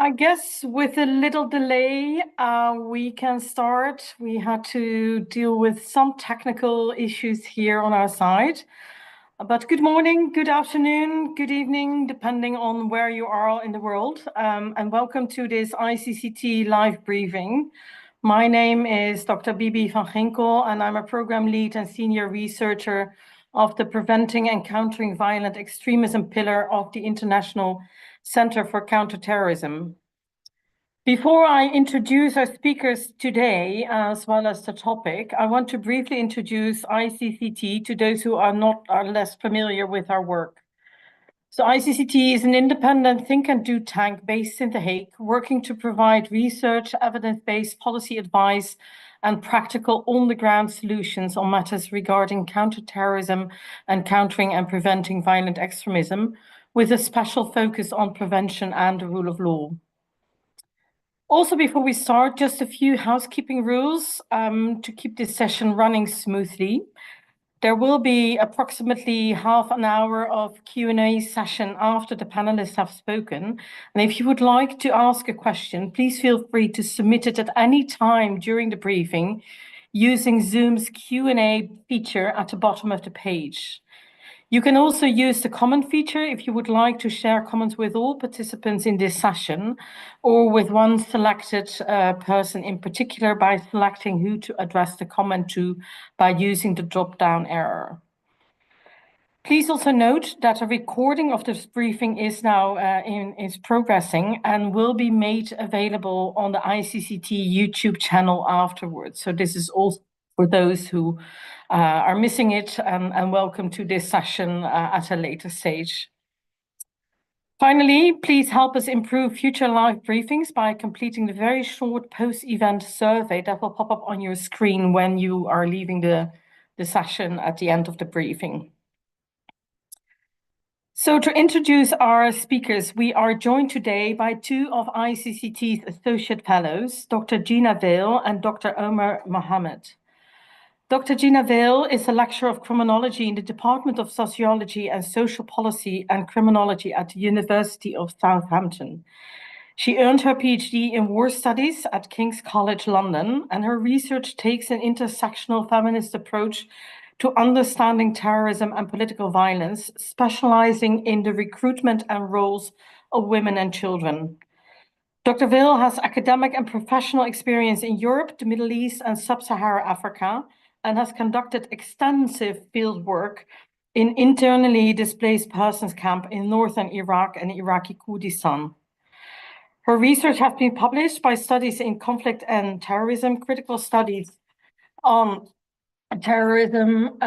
I guess with a little delay, we can start. We had to deal with some technical issues here on our side. But good morning, good afternoon, good evening, depending on where you are in the world. And welcome to this ICCT live briefing. My name is Dr. Bibi van Ginkel, and I'm a program lead and senior researcher of the Preventing and Countering Violent Extremism pillar of the International Center for Counter-Terrorism. Before I introduce our speakers today, as well as the topic, I want to briefly introduce ICCT to those who are less familiar with our work. So ICCT is an independent think and do tank based in The Hague, working to provide research, evidence-based policy advice, and practical on-the-ground solutions on matters regarding counterterrorism and countering and preventing violent extremism, with a special focus on prevention and the rule of law. Also, before we start, just a few housekeeping rules to keep this session running smoothly. There will be approximately half an hour of Q&A session after the panelists have spoken. And if you would like to ask a question, please feel free to submit it at any time during the briefing using Zoom's Q&A feature at the bottom of the page. You can also use the comment feature if you would like to share comments with all participants in this session or with one selected person in particular by selecting who to address the comment to by using the drop-down arrow. Please also note that a recording of this briefing is now is progressing and will be made available on the ICCT YouTube channel afterwards. So this is also for those who are missing it, and welcome to this session at a later stage. Finally, please help us improve future live briefings by completing the very short post-event survey that will pop up on your screen when you are leaving the session at the end of the briefing. So to introduce our speakers, we are joined today by two of ICCT's Associate Fellows, Dr. Gina Vale and Dr. Omar Mohammed. Dr. Gina Vale is a lecturer of criminology in the Department of Sociology and Social Policy and Criminology at the University of Southampton. She earned her PhD in War Studies at King's College London, and her research takes an intersectional feminist approach to understanding terrorism and political violence, specializing in the recruitment and roles of women and children. Dr. Vale has academic and professional experience in Europe, the Middle East, and Sub-Saharan Africa, and has conducted extensive field work in internally displaced persons camp in northern Iraq and Iraqi Kurdistan. Her research has been published by Studies in Conflict and Terrorism, Critical Studies on Terrorism,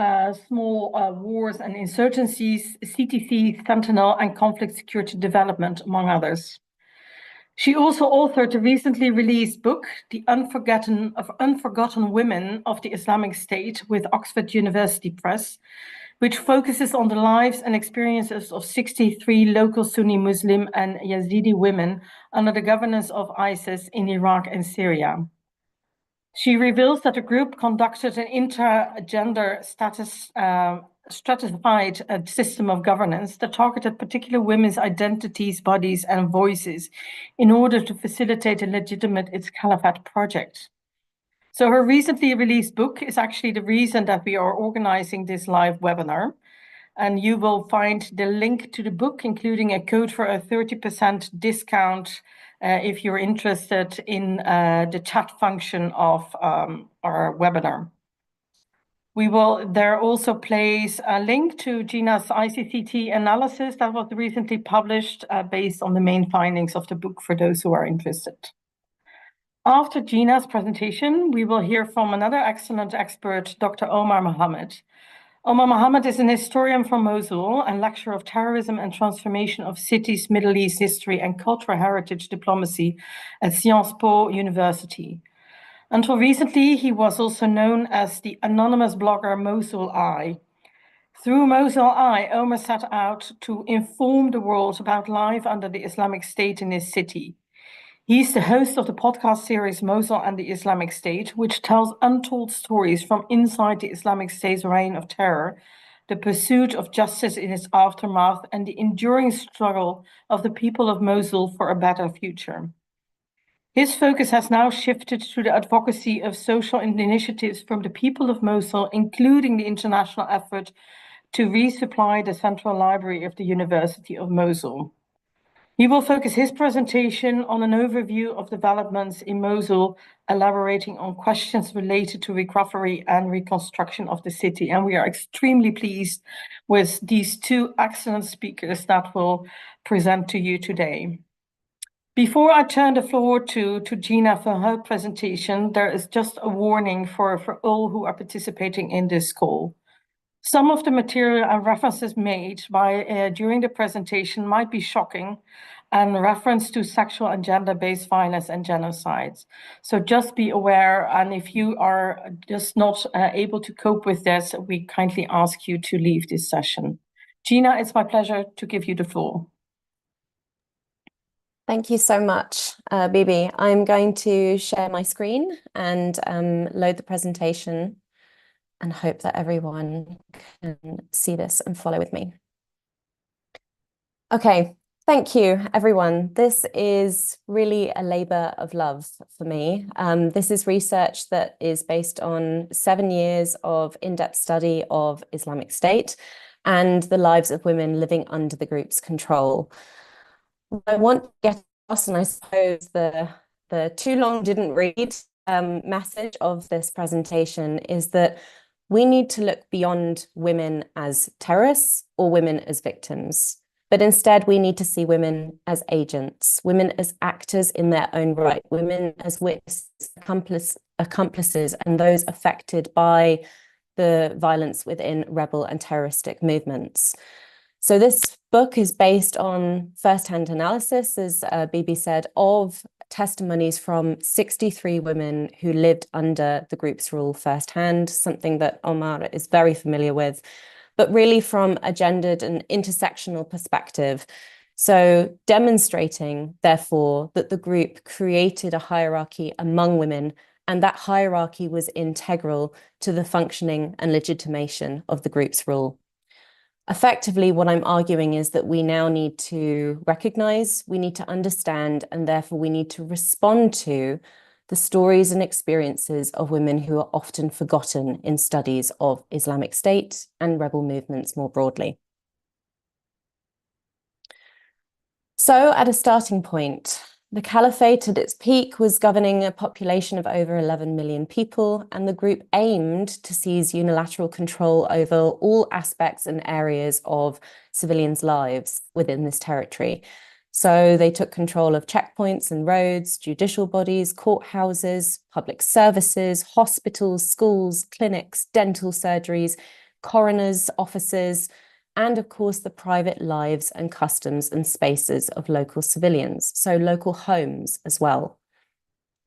Small Wars and Insurgencies, CTC, Sentinel, and Conflict Security Development, among others. She also authored the recently released book, The Unforgotten Women of the Islamic State with Oxford University Press, which focuses on the lives and experiences of 63 local Sunni Muslim and Yazidi women under the governance of ISIS in Iraq and Syria. She reveals that the group conducted an intergender stratified system of governance that targeted particular women's identities, bodies, and voices in order to facilitate and legitimate its caliphate project. So her recently released book is actually the reason that we are organizing this live webinar. And you will find the link to the book, including a code for a 30% discount if you're interested in the chat function of our webinar. We will there also place a link to Gina's ICCT analysis that was recently published based on the main findings of the book for those who are interested. After Gina's presentation, we will hear from another excellent expert, Dr. Omar Mohammed. Omar Mohammed is an historian from Mosul and lecturer of terrorism and transformation of cities, Middle East history and cultural heritage diplomacy at Sciences Po University. Until recently, he was also known as the anonymous blogger Mosul Eye. Through Mosul Eye, Omar set out to inform the world about life under the Islamic State in his city. He's the host of the podcast series Mosul and the Islamic State, which tells untold stories from inside the Islamic State's reign of terror, the pursuit of justice in its aftermath, and the enduring struggle of the people of Mosul for a better future. His focus has now shifted to the advocacy of social initiatives from the people of Mosul, including the international effort to resupply the Central Library of the University of Mosul. He will focus his presentation on an overview of developments in Mosul, elaborating on questions related to recovery and reconstruction of the city. And we are extremely pleased with these two excellent speakers that will present to you today. Before I turn the floor to Gina for her presentation, there is just a warning for all who are participating in this call. Some of the material and references made during the presentation might be shocking and reference to sexual and gender-based violence and genocides. So just be aware, and if you are just not able to cope with this, we kindly ask you to leave this session. Gina, it's my pleasure to give you the floor. Thank you so much, Bibi. I'm going to share my screen and load the presentation and hope that everyone can see this and follow with me. Okay, thank you, everyone. This is really a labor of love for me. This is research that is based on 7 years of in-depth study of Islamic State and the lives of women living under the group's control. I want to get across, and I suppose the too long didn't read message of this presentation is that we need to look beyond women as terrorists or women as victims, but instead we need to see women as agents, women as actors in their own right, women as witnesses, accomplices, and those affected by the violence within rebel and terroristic movements. So this book is based on first-hand analysis, as Bibi said, of testimonies from 63 women who lived under the group's rule firsthand, something that Omar is very familiar with, but really from a gendered and intersectional perspective. So demonstrating, therefore, that the group created a hierarchy among women, and that hierarchy was integral to the functioning and legitimation of the group's rule. Effectively, what I'm arguing is that we now need to recognize, we need to understand, and therefore we need to respond to the stories and experiences of women who are often forgotten in studies of Islamic State and rebel movements more broadly. So at a starting point, the caliphate at its peak was governing a population of over 11 million people, and the group aimed to seize unilateral control over all aspects and areas of civilians' lives within this territory. So they took control of checkpoints and roads, judicial bodies, courthouses, public services, hospitals, schools, clinics, dental surgeries, coroners' offices, and of course the private lives and customs and spaces of local civilians, so local homes as well.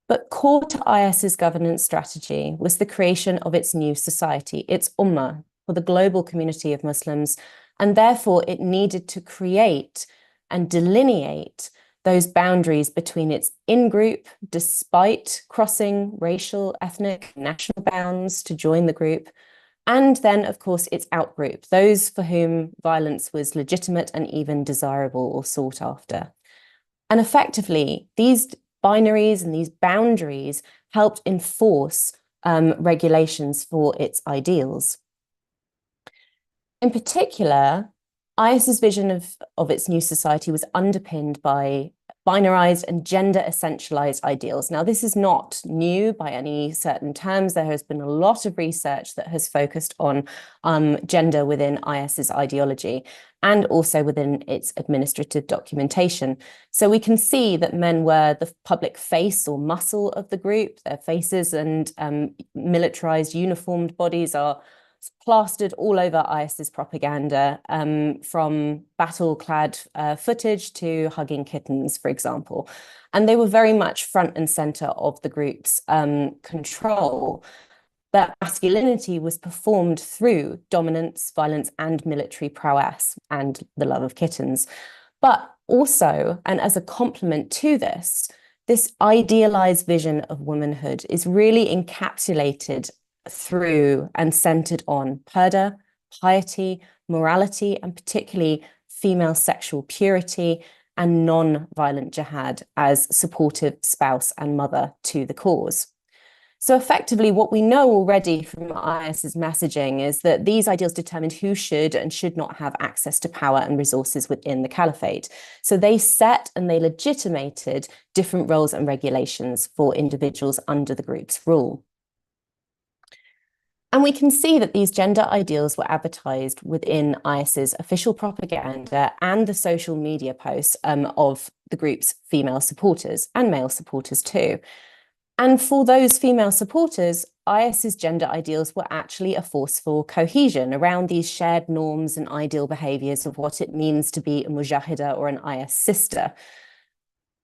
But core to IS's governance strategy was the creation of its new society, its Ummah, for the global community of Muslims, and therefore it needed to create and delineate those boundaries between its in-group, despite crossing racial, ethnic, national bounds to join the group, and then, of course, its outgroup, those for whom violence was legitimate and even desirable or sought after. And effectively, these binaries and these boundaries helped enforce regulations for its ideals. In particular, IS's vision of its new society was underpinned by binarized and gender essentialized ideals. Now, this is not new by any certain terms. There has been a lot of research that has focused on gender within IS's ideology and also within its administrative documentation. So we can see that men were the public face or muscle of the group. Their faces and militarized uniformed bodies are plastered all over IS's propaganda, from battle-clad footage to hugging kittens, for example. And they were very much front and center of the group's control. That masculinity was performed through dominance, violence, and military prowess, and the love of kittens. But also, and as a complement to this idealized vision of womanhood is really encapsulated through and centered on purdah, piety, morality, and particularly female sexual purity and non-violent jihad as supportive spouse and mother to the cause. So effectively, what we know already from IS's messaging is that these ideals determined who should and should not have access to power and resources within the caliphate. So they set and they legitimated different roles and regulations for individuals under the group's rule. And we can see that these gender ideals were advertised within IS's official propaganda and the social media posts of the group's female supporters and male supporters too. And for those female supporters, IS's gender ideals were actually a force for cohesion around these shared norms and ideal behaviors of what it means to be a mujahida or an IS sister.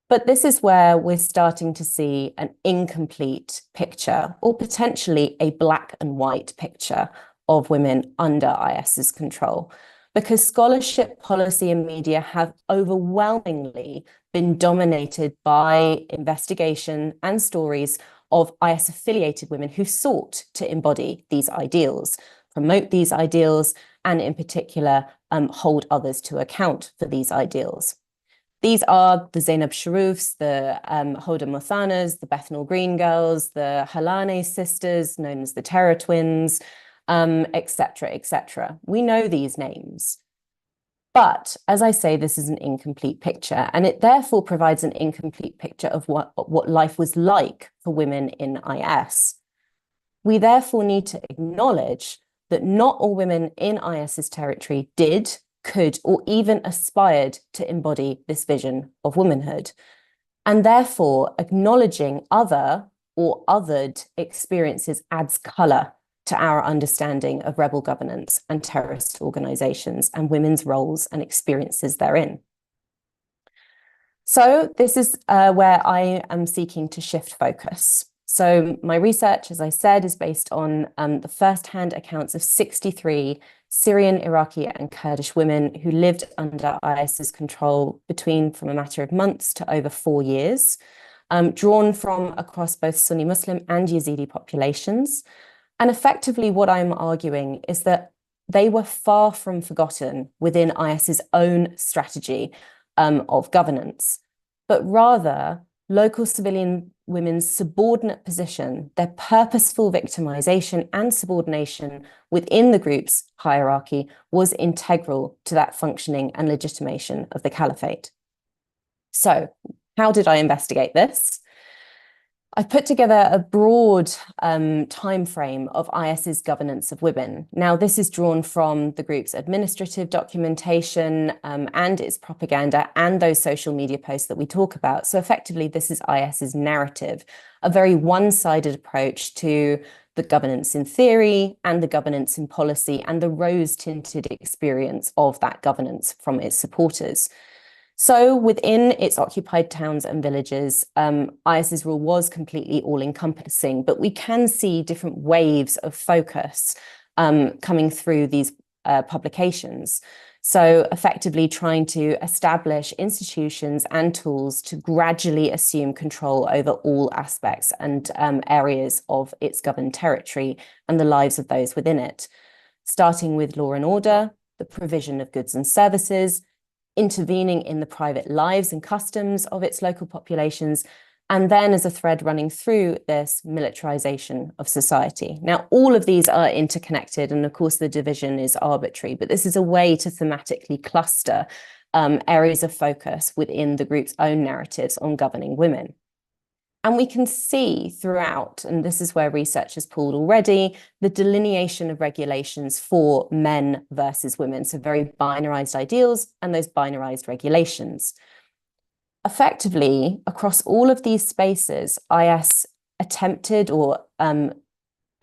But this is where we're starting to see an incomplete picture, or potentially a black and white picture of women under IS's control, because scholarship, policy, and media have overwhelmingly been dominated by investigation and stories of IS-affiliated women who sought to embody these ideals, promote these ideals, and in particular, hold others to account for these ideals. These are the Zainab Sharufs, the Hoda Mothanas, the Bethnal Green girls, the Halane sisters, known as the Terror Twins, etc., etc. We know these names. But as I say, this is an incomplete picture, and it therefore provides an incomplete picture of what life was like for women in IS. We therefore need to acknowledge that not all women in IS's territory did, could, or even aspired to embody this vision of womanhood. And therefore, acknowledging other or othered experiences adds colour to our understanding of rebel governance and terrorist organizations and women's roles and experiences therein. So this is where I am seeking to shift focus. So my research, as I said, is based on the first-hand accounts of 63 Syrian, Iraqi, and Kurdish women who lived under IS's control from a matter of months to over 4 years, drawn from across both Sunni Muslim and Yazidi populations. And effectively, what I'm arguing is that they were far from forgotten within IS's own strategy of governance, but rather local civilian women's subordinate position, their purposeful victimization and subordination within the group's hierarchy was integral to that functioning and legitimation of the caliphate. So, how did I investigate this? I've put together a broad time frame of IS's governance of women. Now, this is drawn from the group's administrative documentation and its propaganda and those social media posts that we talk about. So effectively, this is IS's narrative, a very one-sided approach to the governance in theory and the governance in policy and the rose-tinted experience of that governance from its supporters. So within its occupied towns and villages, IS's rule was completely all-encompassing, but we can see different waves of focus coming through these publications. So effectively trying to establish institutions and tools to gradually assume control over all aspects and areas of its governed territory and the lives of those within it, starting with law and order, the provision of goods and services, intervening in the private lives and customs of its local populations, and then as a thread running through this, militarization of society. Now, all of these are interconnected, and of course the division is arbitrary, but this is a way to thematically cluster areas of focus within the group's own narratives on governing women. And we can see throughout, and this is where research has pulled already, the delineation of regulations for men versus women. So very binarized ideals and those binarized regulations. Effectively, across all of these spaces, IS attempted or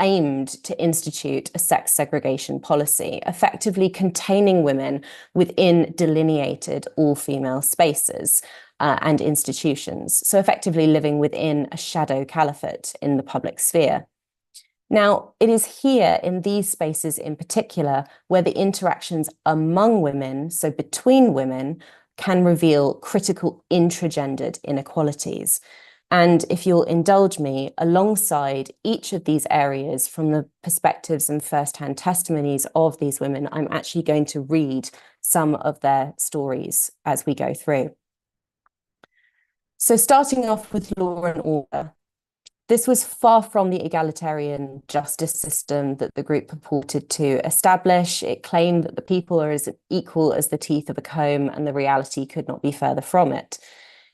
aimed to institute a sex segregation policy, effectively containing women within delineated all-female spaces and institutions, so effectively living within a shadow caliphate in the public sphere. Now, it is here in these spaces in particular where the interactions among women, so between women, can reveal critical intragendered inequalities. And if you'll indulge me, alongside each of these areas, from the perspectives and firsthand testimonies of these women, I'm actually going to read some of their stories as we go through. So starting off with law and order, this was far from the egalitarian justice system that the group purported to establish. It claimed that the people are as equal as the teeth of a comb, and the reality could not be further from it.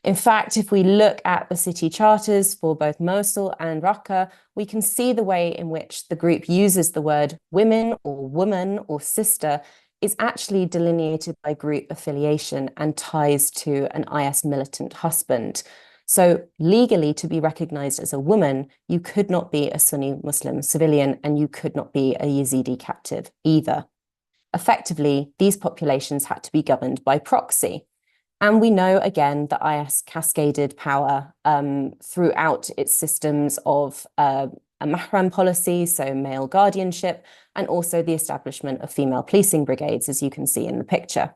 In fact, if we look at the city charters for both Mosul and Raqqa, we can see the way in which the group uses the word women or woman or sister is actually delineated by group affiliation and ties to an IS militant husband. So legally, to be recognized as a woman, you could not be a Sunni Muslim civilian, and you could not be a Yazidi captive either. Effectively, these populations had to be governed by proxy. And we know, again, that IS cascaded power throughout its systems of a mahram policy, so male guardianship, and also the establishment of female policing brigades, as you can see in the picture.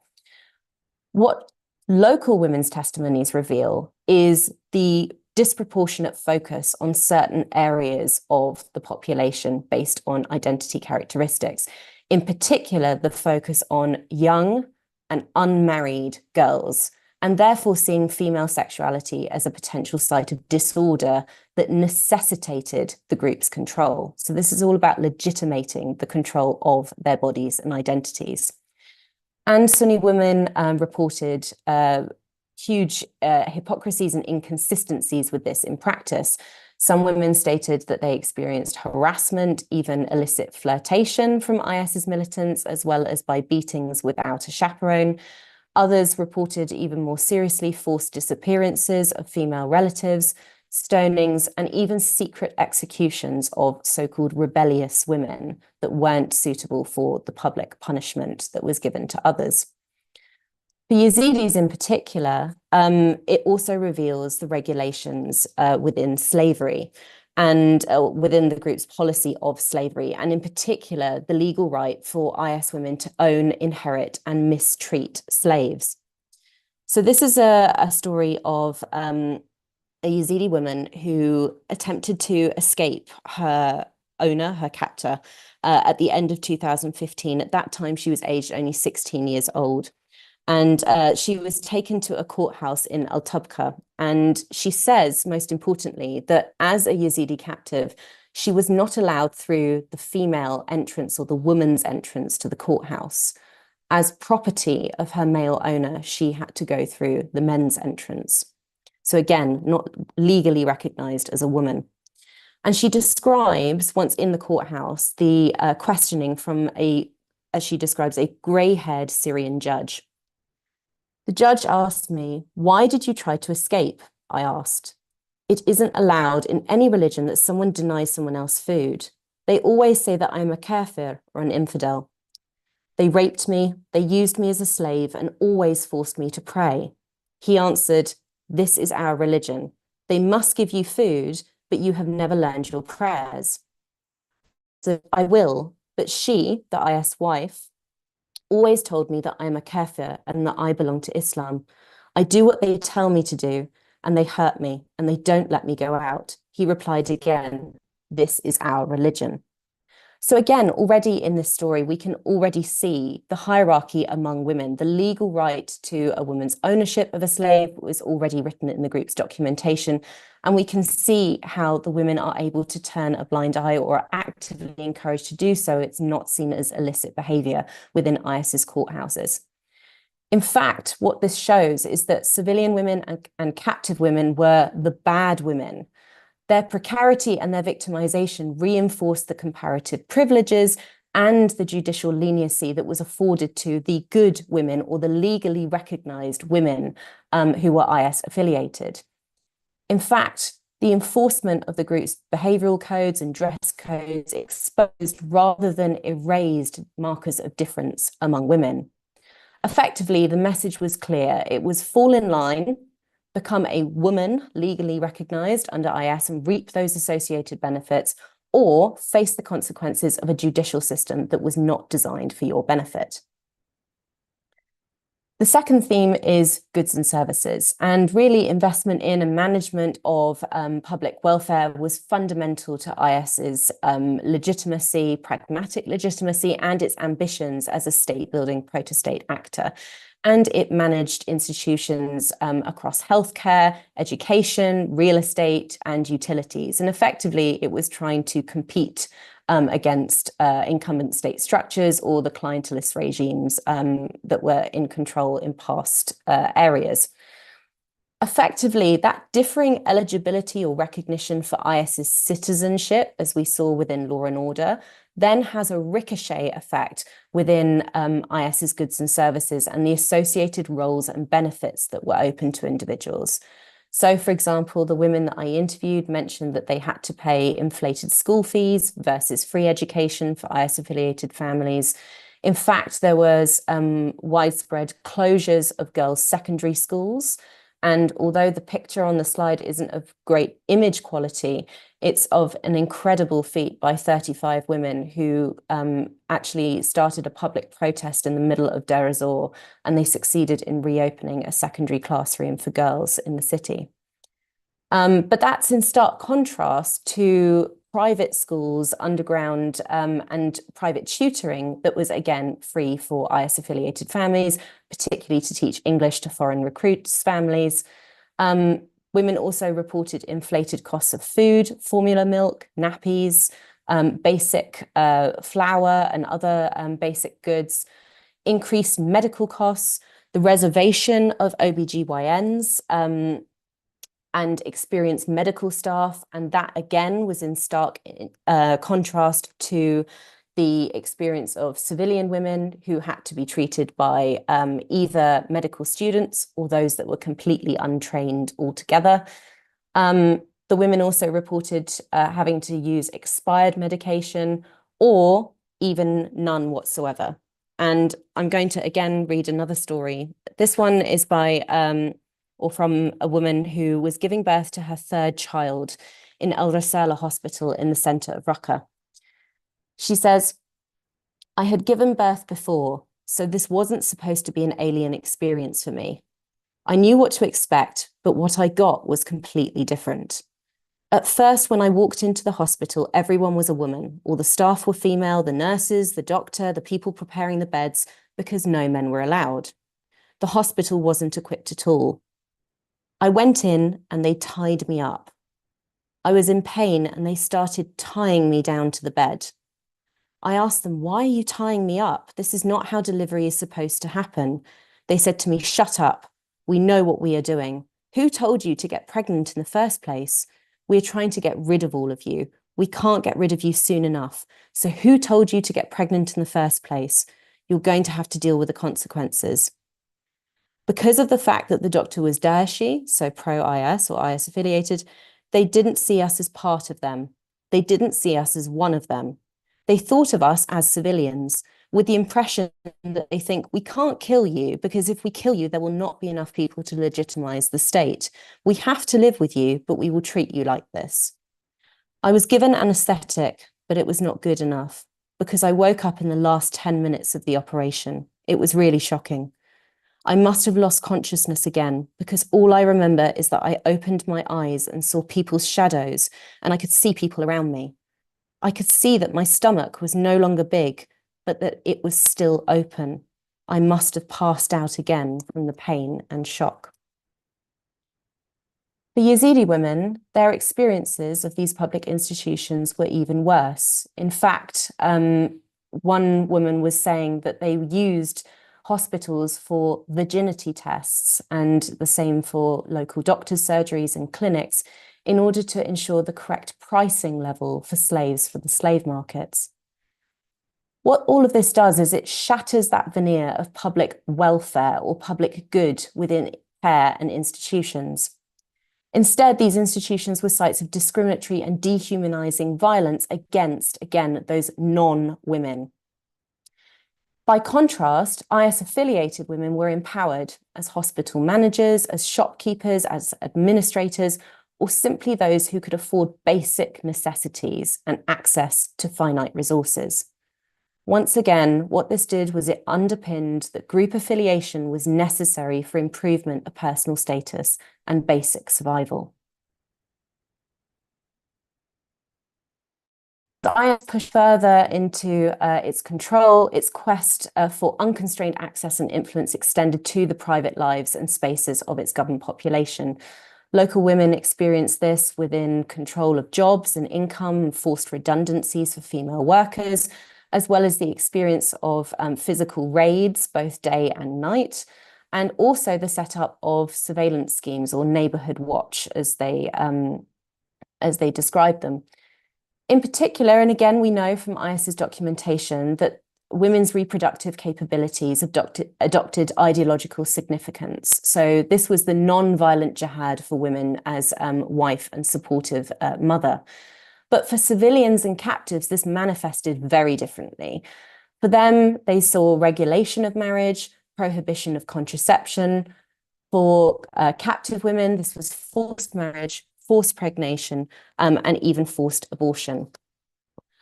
What local women's testimonies reveal is the disproportionate focus on certain areas of the population based on identity characteristics. In particular, the focus on young and unmarried girls, and therefore seeing female sexuality as a potential site of disorder that necessitated the group's control. So this is all about legitimating the control of their bodies and identities. And Sunni women reported huge hypocrisies and inconsistencies with this in practice. Some women stated that they experienced harassment, even illicit flirtation from IS's militants, as well as by beatings without a chaperone. Others reported even more seriously forced disappearances of female relatives, stonings, and even secret executions of so-called rebellious women that weren't suitable for the public punishment that was given to others. For Yazidis in particular, it also reveals the regulations within slavery and within the group's policy of slavery, and in particular, the legal right for IS women to own, inherit, and mistreat slaves. So this is a story of a Yazidi woman who attempted to escape her owner, her captor, at the end of 2015. At that time, she was aged only 16 years old. And she was taken to a courthouse in Al-Tabqa. And she says, most importantly, that as a Yazidi captive, she was not allowed through the female entrance or the woman's entrance to the courthouse. As property of her male owner, she had to go through the men's entrance. So again, not legally recognized as a woman. And she describes, once in the courthouse, the questioning from as she describes, a grey-haired Syrian judge. The judge asked me, "Why did you try to escape?" I asked. "It isn't allowed in any religion that someone denies someone else food. They always say that I'm a kafir or an infidel. They raped me, they used me as a slave, and always forced me to pray." He answered, "This is our religion. They must give you food, but you have never learned your prayers." So I will, but she, the IS wife, always told me that I'm a kafir and that I belong to Islam. I do what they tell me to do, and they hurt me, and they don't let me go out. He replied again, "This is our religion." So again, already in this story, we can already see the hierarchy among women. The legal right to a woman's ownership of a slave was already written in the group's documentation. And we can see how the women are able to turn a blind eye or are actively encouraged to do so. It's not seen as illicit behavior within IS's courthouses. In fact, what this shows is that civilian women and captive women were the bad women. Their precarity and their victimization reinforced the comparative privileges and the judicial leniency that was afforded to the good women or the legally recognized women who were IS affiliated. In fact, the enforcement of the group's behavioral codes and dress codes exposed rather than erased markers of difference among women. Effectively, the message was clear. It was fall in line, become a woman legally recognized under IS and reap those associated benefits, or face the consequences of a judicial system that was not designed for your benefit. The second theme is goods and services, and really investment in and management of public welfare was fundamental to IS's legitimacy, pragmatic legitimacy, and its ambitions as a state-building protostate actor. And it managed institutions across healthcare, education, real estate, and utilities. And effectively, it was trying to compete against incumbent state structures or the clientelist regimes that were in control in past areas. Effectively, that differing eligibility or recognition for IS's citizenship, as we saw within Law and Order, then has a ricochet effect within IS's goods and services and the associated roles and benefits that were open to individuals. So, for example, the women that I interviewed mentioned that they had to pay inflated school fees versus free education for IS-affiliated families. In fact, there was widespread closures of girls' secondary schools. And although the picture on the slide isn't of great image quality, it's of an incredible feat by 35 women who actually started a public protest in the middle of Deir ez-Zor, and they succeeded in reopening a secondary classroom for girls in the city. But that's in stark contrast to private schools, underground, and private tutoring that was, again, free for IS-affiliated families, particularly to teach English to foreign recruits' families. Women also reported inflated costs of food, formula milk, nappies, basic flour and other basic goods, increased medical costs, the reservation of OBGYNs, and experienced medical staff. And that, again, was in stark contrast to the experience of civilian women who had to be treated by either medical students or those that were completely untrained altogether. The women also reported having to use expired medication or even none whatsoever. And I'm going to, again, read another story. This one is by or from a woman who was giving birth to her third child in El Rasala Hospital in the center of Raqqa. She says, "I had given birth before, so this wasn't supposed to be an alien experience for me. I knew what to expect, but what I got was completely different. At first, when I walked into the hospital, everyone was a woman. All the staff were female, the nurses, the doctor, the people preparing the beds, because no men were allowed. The hospital wasn't equipped at all. I went in and they tied me up. I was in pain and they started tying me down to the bed. I asked them, 'Why are you tying me up? This is not how delivery is supposed to happen.' They said to me, 'Shut up. We know what we are doing. Who told you to get pregnant in the first place? We're trying to get rid of all of you. We can't get rid of you soon enough. So who told you to get pregnant in the first place? You're going to have to deal with the consequences.' Because of the fact that the doctor was Daeshi, so pro-IS or IS affiliated, they didn't see us as part of them. They didn't see us as one of them. They thought of us as civilians, with the impression that they think, we can't kill you because if we kill you, there will not be enough people to legitimize the state. We have to live with you, but we will treat you like this. I was given anesthetic, but it was not good enough because I woke up in the last 10 minutes of the operation. It was really shocking. I must have lost consciousness again because all I remember is that I opened my eyes and saw people's shadows and I could see people around me. I could see that my stomach was no longer big, but that it was still open. I must have passed out again from the pain and shock." For Yazidi women, their experiences of these public institutions were even worse. In fact, one woman was saying that they used hospitals for virginity tests and the same for local doctors' surgeries and clinics in order to ensure the correct pricing level for slaves for the slave markets. What all of this does is it shatters that veneer of public welfare or public good within care and institutions. Instead, these institutions were sites of discriminatory and dehumanizing violence against, again, those non-women. By contrast, IS-affiliated women were empowered as hospital managers, as shopkeepers, as administrators, or simply those who could afford basic necessities and access to finite resources. Once again, what this did was it underpinned that group affiliation was necessary for improvement of personal status and basic survival. The IS pushed further into its control. Its quest for unconstrained access and influence extended to the private lives and spaces of its governed population. Local women experienced this within control of jobs and income and forced redundancies for female workers, as well as the experience of physical raids, both day and night, and also the setup of surveillance schemes or neighborhood watch, as they described them. In particular, and again, we know from IS's documentation that women's reproductive capabilities adopted ideological significance. So this was the non-violent jihad for women as wife and supportive mother. But for civilians and captives, this manifested very differently. For them, they saw regulation of marriage, prohibition of contraception. For captive women, this was forced marriage, forced pregnation, and even forced abortion.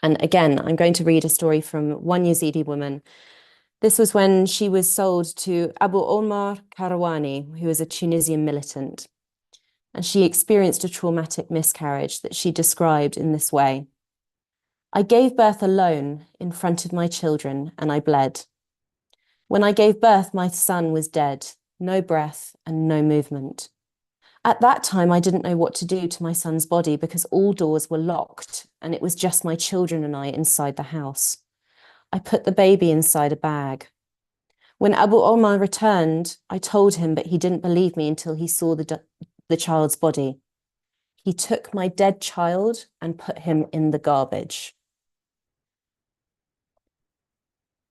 And again, I'm going to read a story from one Yazidi woman. This was when she was sold to Abu Omar Karawani, who was a Tunisian militant. And she experienced a traumatic miscarriage that she described in this way. I gave birth alone in front of my children, and I bled. When I gave birth, my son was dead, no breath and no movement. At that time, I didn't know what to do to my son's body because all doors were locked and it was just my children and I inside the house. I put the baby inside a bag. When Abu Omar returned, I told him, but he didn't believe me until he saw the child's body. He took my dead child and put him in the garbage.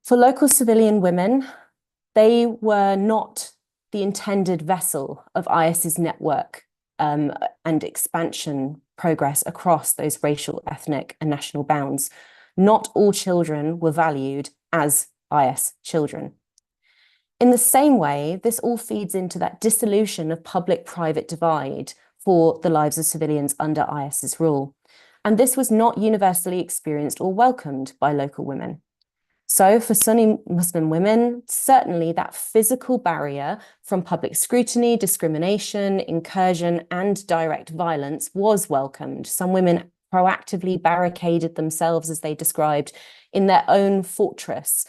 For local civilian women, they were not the intended vessel of IS's network and expansion progress across those racial, ethnic, and national bounds. Not all children were valued as IS children. In the same way, this all feeds into that dissolution of public-private divide for the lives of civilians under IS's rule. And this was not universally experienced or welcomed by local women. So for Sunni Muslim women, certainly that physical barrier from public scrutiny, discrimination, incursion, and direct violence was welcomed. Some women proactively barricaded themselves, as they described, in their own fortress,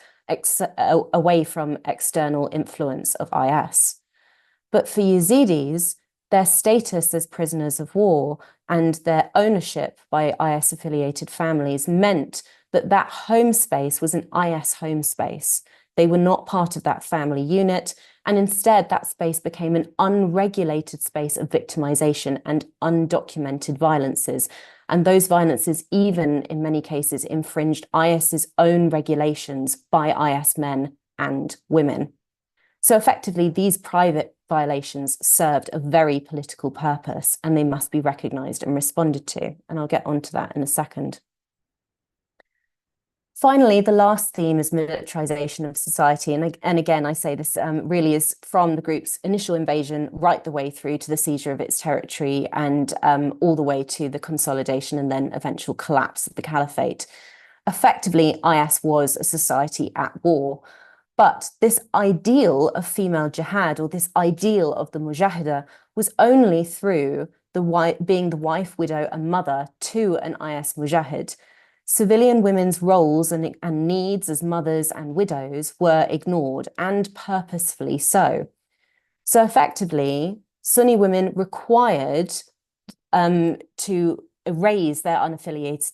away from external influence of IS. But for Yazidis, their status as prisoners of war and their ownership by IS-affiliated families meant that home space was an IS home space. They were not part of that family unit, and instead that space became an unregulated space of victimization and undocumented violences. And those violences even, in many cases, infringed IS's own regulations by IS men and women. So effectively, these private violations served a very political purpose, and they must be recognized and responded to. And I'll get onto that in a second. Finally, the last theme is militarization of society. And again, I say this really is from the group's initial invasion right the way through to the seizure of its territory and all the way to the consolidation and then eventual collapse of the caliphate. Effectively, IS was a society at war. But this ideal of female jihad, or this ideal of the mujahida, was only through being the wife, widow, and mother to an IS mujahid. Civilian women's roles and needs as mothers and widows were ignored, and purposefully so. So effectively, Sunni women required to erase their unaffiliated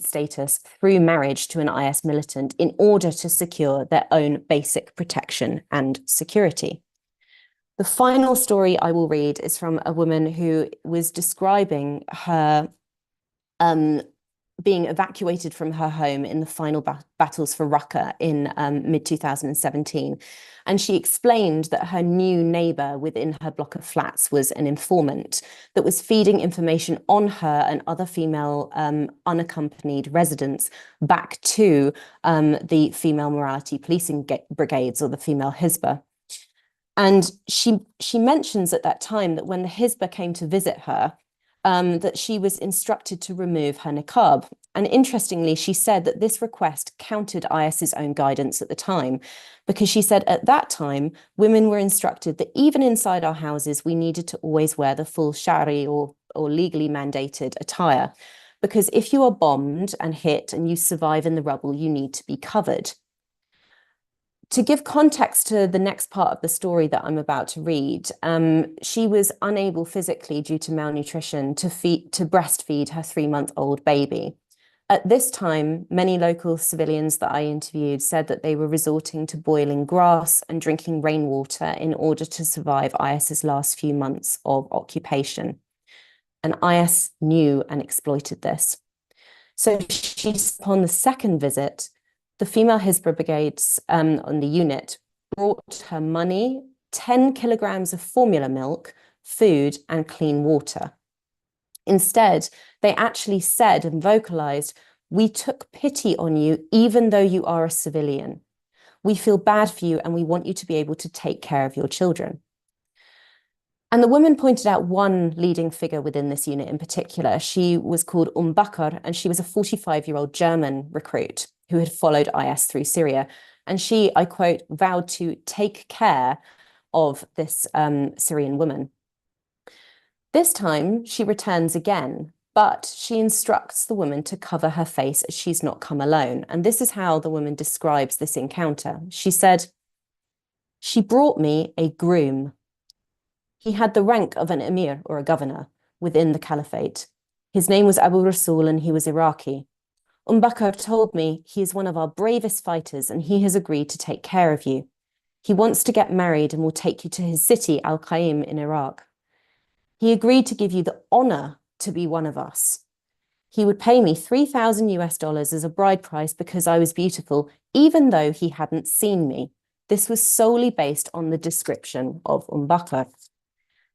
status through marriage to an IS militant in order to secure their own basic protection and security. The final story I will read is from a woman who was describing her being evacuated from her home in the final battles for Raqqa in mid-2017. And she explained that her new neighbour within her block of flats was an informant that was feeding information on her and other female unaccompanied residents back to the female morality policing brigades, or the female Hizbah. And she mentions at that time that when the Hizbah came to visit her, that she was instructed to remove her niqab. And interestingly, she said that this request countered IS's own guidance at the time, because she said at that time, women were instructed that even inside our houses, we needed to always wear the full shari or legally mandated attire. Because if you are bombed and hit and you survive in the rubble, you need to be covered. To give context to the next part of the story that I'm about to read, she was unable physically due to malnutrition to breastfeed her 3-month-old baby. At this time, many local civilians that I interviewed said that they were resorting to boiling grass and drinking rainwater in order to survive IS's last few months of occupation. And IS knew and exploited this. So upon the second visit, the female Hizbah brigades on the unit brought her money, 10 kilograms of formula milk, food, and clean water. Instead, they actually said and vocalized, "We took pity on you, even though you are a civilian. We feel bad for you, and we want you to be able to take care of your children." And the woman pointed out one leading figure within this unit in particular. She was called Bakr, and she was a 45-year-old German recruit who had followed IS through Syria. And she, I quote, vowed to take care of this Syrian woman. This time, she returns again, but she instructs the woman to cover her face as she's not come alone. And this is how the woman describes this encounter. She said, "She brought me a groom. He had the rank of an emir or a governor within the caliphate. His name was Abu Rasul and he was Iraqi. Bakr told me he is one of our bravest fighters and he has agreed to take care of you. He wants to get married and will take you to his city, Al-Qaim in Iraq. He agreed to give you the honor to be one of us. He would pay me 3,000 US dollars as a bride price because I was beautiful, even though he hadn't seen me. This was solely based on the description of Bakr."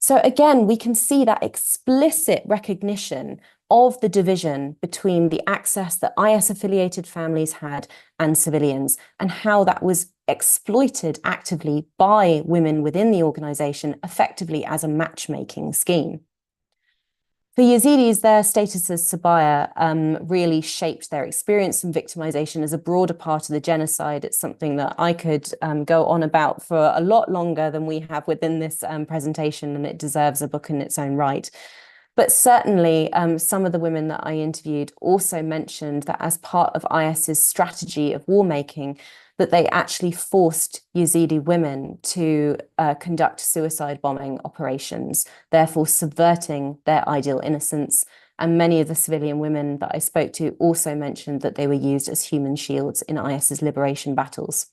So again, we can see that explicit recognition of the division between the access that IS-affiliated families had and civilians, and how that was exploited actively by women within the organization, effectively as a matchmaking scheme. For Yazidis, their status as Sabaya really shaped their experience and victimization as a broader part of the genocide. It's something that I could go on about for a lot longer than we have within this presentation, and it deserves a book in its own right. But certainly, some of the women that I interviewed also mentioned that as part of IS's strategy of war making, that they actually forced Yazidi women to conduct suicide bombing operations, therefore subverting their ideal innocence. And many of the civilian women that I spoke to also mentioned that they were used as human shields in IS's liberation battles.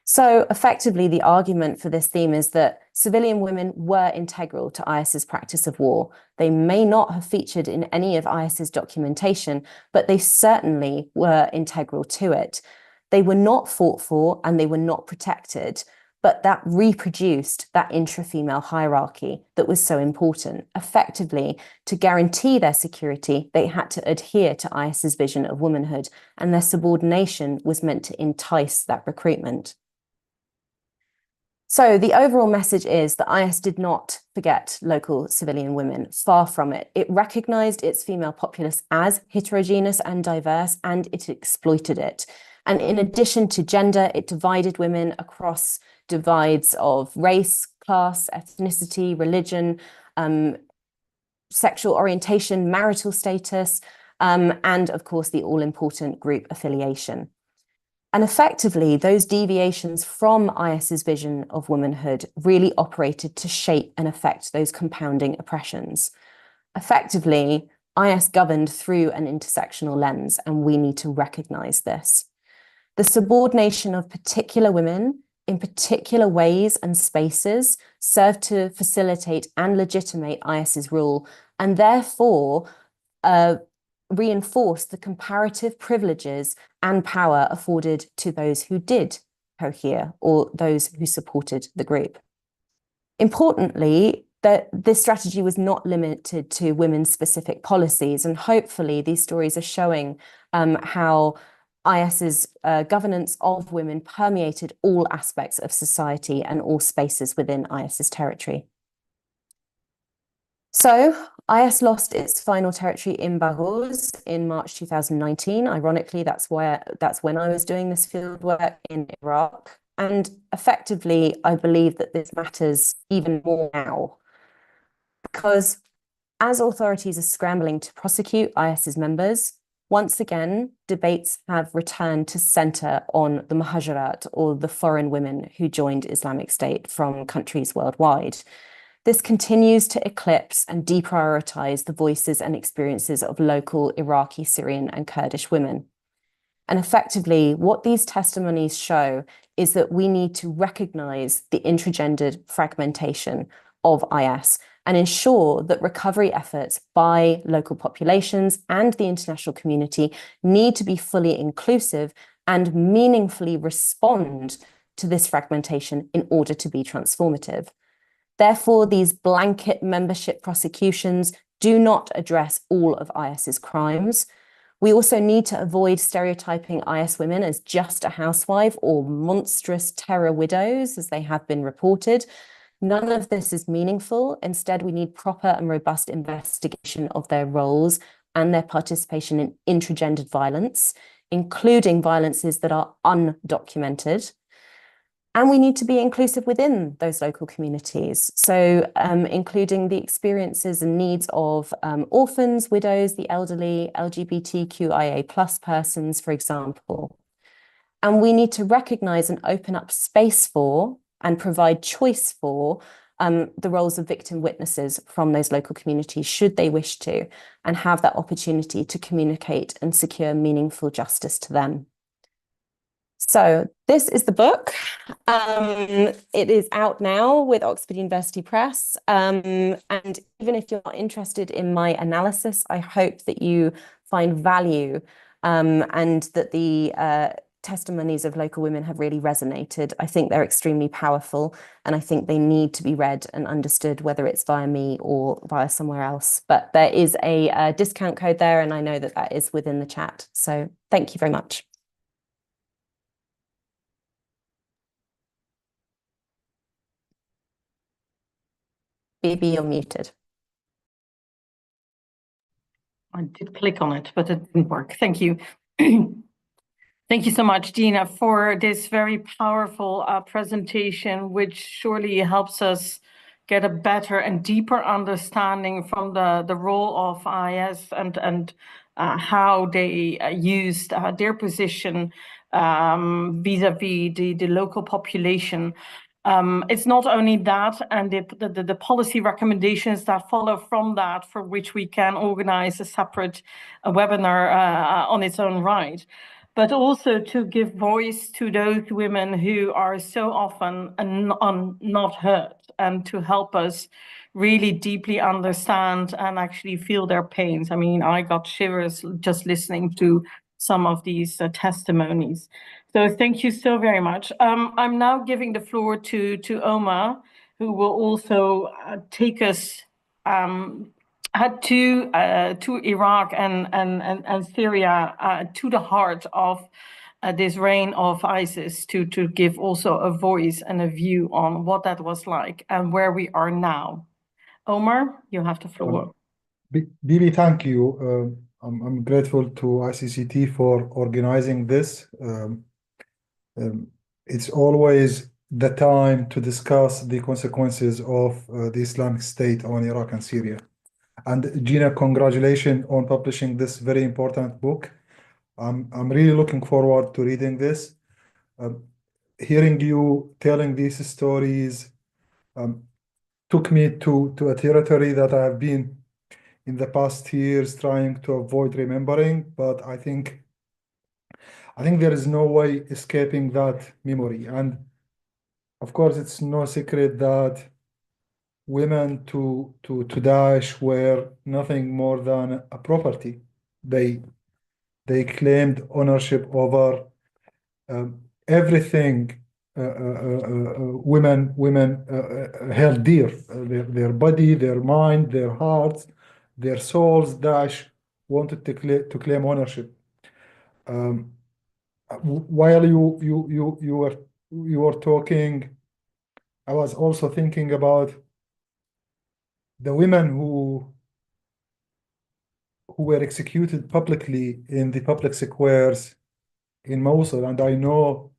So effectively, the argument for this theme is that civilian women were integral to IS's practice of war. They may not have featured in any of IS's documentation, but they certainly were integral to it. They were not fought for and they were not protected, but that reproduced that intra-female hierarchy that was so important. Effectively, to guarantee their security, they had to adhere to IS's vision of womanhood, and their subordination was meant to entice that recruitment. So the overall message is that IS did not forget local civilian women, far from it. It recognized its female populace as heterogeneous and diverse, and it exploited it. And in addition to gender, it divided women across divides of race, class, ethnicity, religion, sexual orientation, marital status, and of course, the all-important group affiliation. And effectively, those deviations from IS's vision of womanhood really operated to shape and affect those compounding oppressions. Effectively, IS governed through an intersectional lens, and we need to recognize this. The subordination of particular women in particular ways and spaces served to facilitate and legitimate IS's rule, and therefore reinforce the comparative privileges and power afforded to those who did cohere or those who supported the group. Importantly, that this strategy was not limited to women's specific policies, and hopefully these stories are showing how IS's governance of women permeated all aspects of society and all spaces within IS's territory. So IS lost its final territory in Bahrain in March 2019. Ironically, that's when I was doing this field work in Iraq. And effectively, I believe that this matters even more now because as authorities are scrambling to prosecute IS's members, once again, debates have returned to center on the Muhajirat, or the foreign women who joined Islamic State from countries worldwide. This continues to eclipse and deprioritize the voices and experiences of local Iraqi, Syrian, and Kurdish women. And effectively, what these testimonies show is that we need to recognize the intergendered fragmentation of IS and ensure that recovery efforts by local populations and the international community need to be fully inclusive and meaningfully respond to this fragmentation in order to be transformative. Therefore, these blanket membership prosecutions do not address all of IS's crimes. We also need to avoid stereotyping IS women as just a housewife or monstrous terror widows, as they have been reported. None of this is meaningful. Instead, we need proper and robust investigation of their roles and their participation in intragendered violence, including violences that are undocumented. And we need to be inclusive within those local communities. So including the experiences and needs of orphans, widows, the elderly, LGBTQIA+ persons, for example. And we need to recognize and open up space for and provide choice for the roles of victim witnesses from those local communities, should they wish to, and have that opportunity to communicate and secure meaningful justice to them. So this is the book. It is out now with Oxford University Press. And even if you're not interested in my analysis, I hope that you find value and that the testimonies of local women have really resonated. I think they're extremely powerful, and I think they need to be read and understood, whether it's via me or via somewhere else. But there is a discount code there, and I know that that is within the chat. So thank you very much. Bibi, you're muted. I did click on it, but it didn't work. Thank you. Thank you so much, Gina, for this very powerful presentation, which surely helps us get a better and deeper understanding from the role of IS and how they used their position vis-a-vis the local population. It's not only that, and the policy recommendations that follow from that, for which we can organize a separate webinar on its own right, but also to give voice to those women who are so often not heard, and to help us really deeply understand and actually feel their pains. I mean, I got shivers just listening to some of these testimonies. So thank you so very much. I'm now giving the floor to Oma, who will also take us to Iraq and Syria, to the heart of this reign of ISIS, to give also a voice and a view on what that was like and where we are now. Omar, you have the floor. Bibi, thank you. I'm grateful to ICCT for organizing this. It's always the time to discuss the consequences of the Islamic State on Iraq and Syria. And Gina, congratulations on publishing this very important book. I'm really looking forward to reading this. Hearing you telling these stories took me to a territory that I have been in the past years trying to avoid remembering, but I think there is no way escaping that memory. And of course, it's no secret that women to Daesh were nothing more than a property. They claimed ownership over everything women held dear, their body, their mind, their hearts, their souls. Daesh wanted to claim ownership. While you were talking, I was also thinking about the women who who were executed publicly in the public squares in Mosul. And I know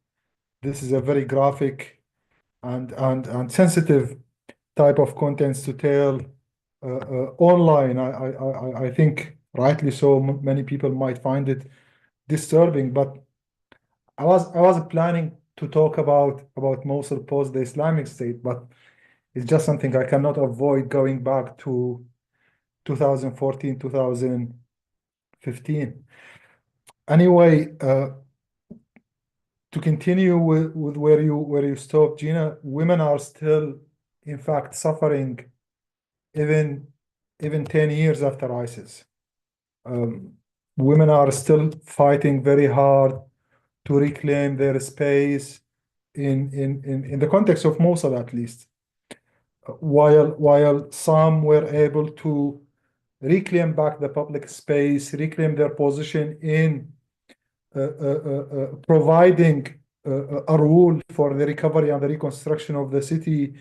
this is a very graphic and sensitive type of contents to tell online. I think rightly so, many people might find it disturbing, but I was planning to talk about Mosul post the Islamic State, but it's just something I cannot avoid going back to 2014, 2015. Anyway, to continue with where you stopped, Gina, women are still, in fact, suffering even 10 years after ISIS. Women are still fighting very hard to reclaim their space in the context of Mosul, at least. While some were able to reclaim back the public space, reclaim their position in providing a rule for the recovery and the reconstruction of the city,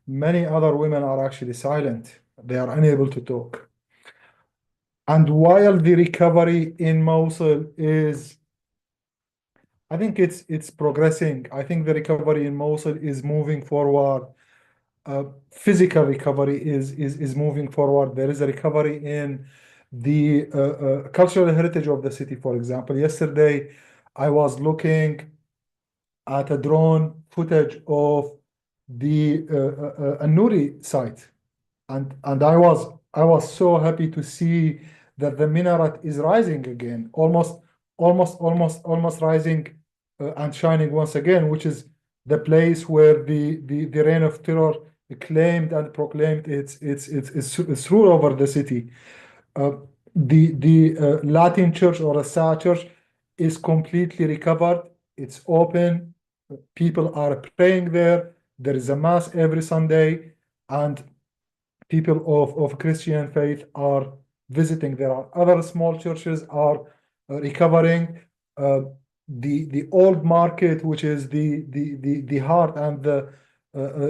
many other women are actually silent. They are unable to talk. And while the recovery in Mosul is, I think it's progressing. I think the recovery in Mosul is moving forward. Physical recovery is moving forward. There is a recovery in the cultural heritage of the city, for example. Yesterday, I was looking at a drone footage of the An-Nuri site, and I was so happy to see that the minaret is rising again, almost rising and shining once again, which is the place where the reign of terror claimed and proclaimed its rule over the city. The Latin church or Asa church is completely recovered. It's open. People are praying there. There is a mass every Sunday, and people of Christian faith are visiting. There are other small churches are recovering. The old market, which is the heart and the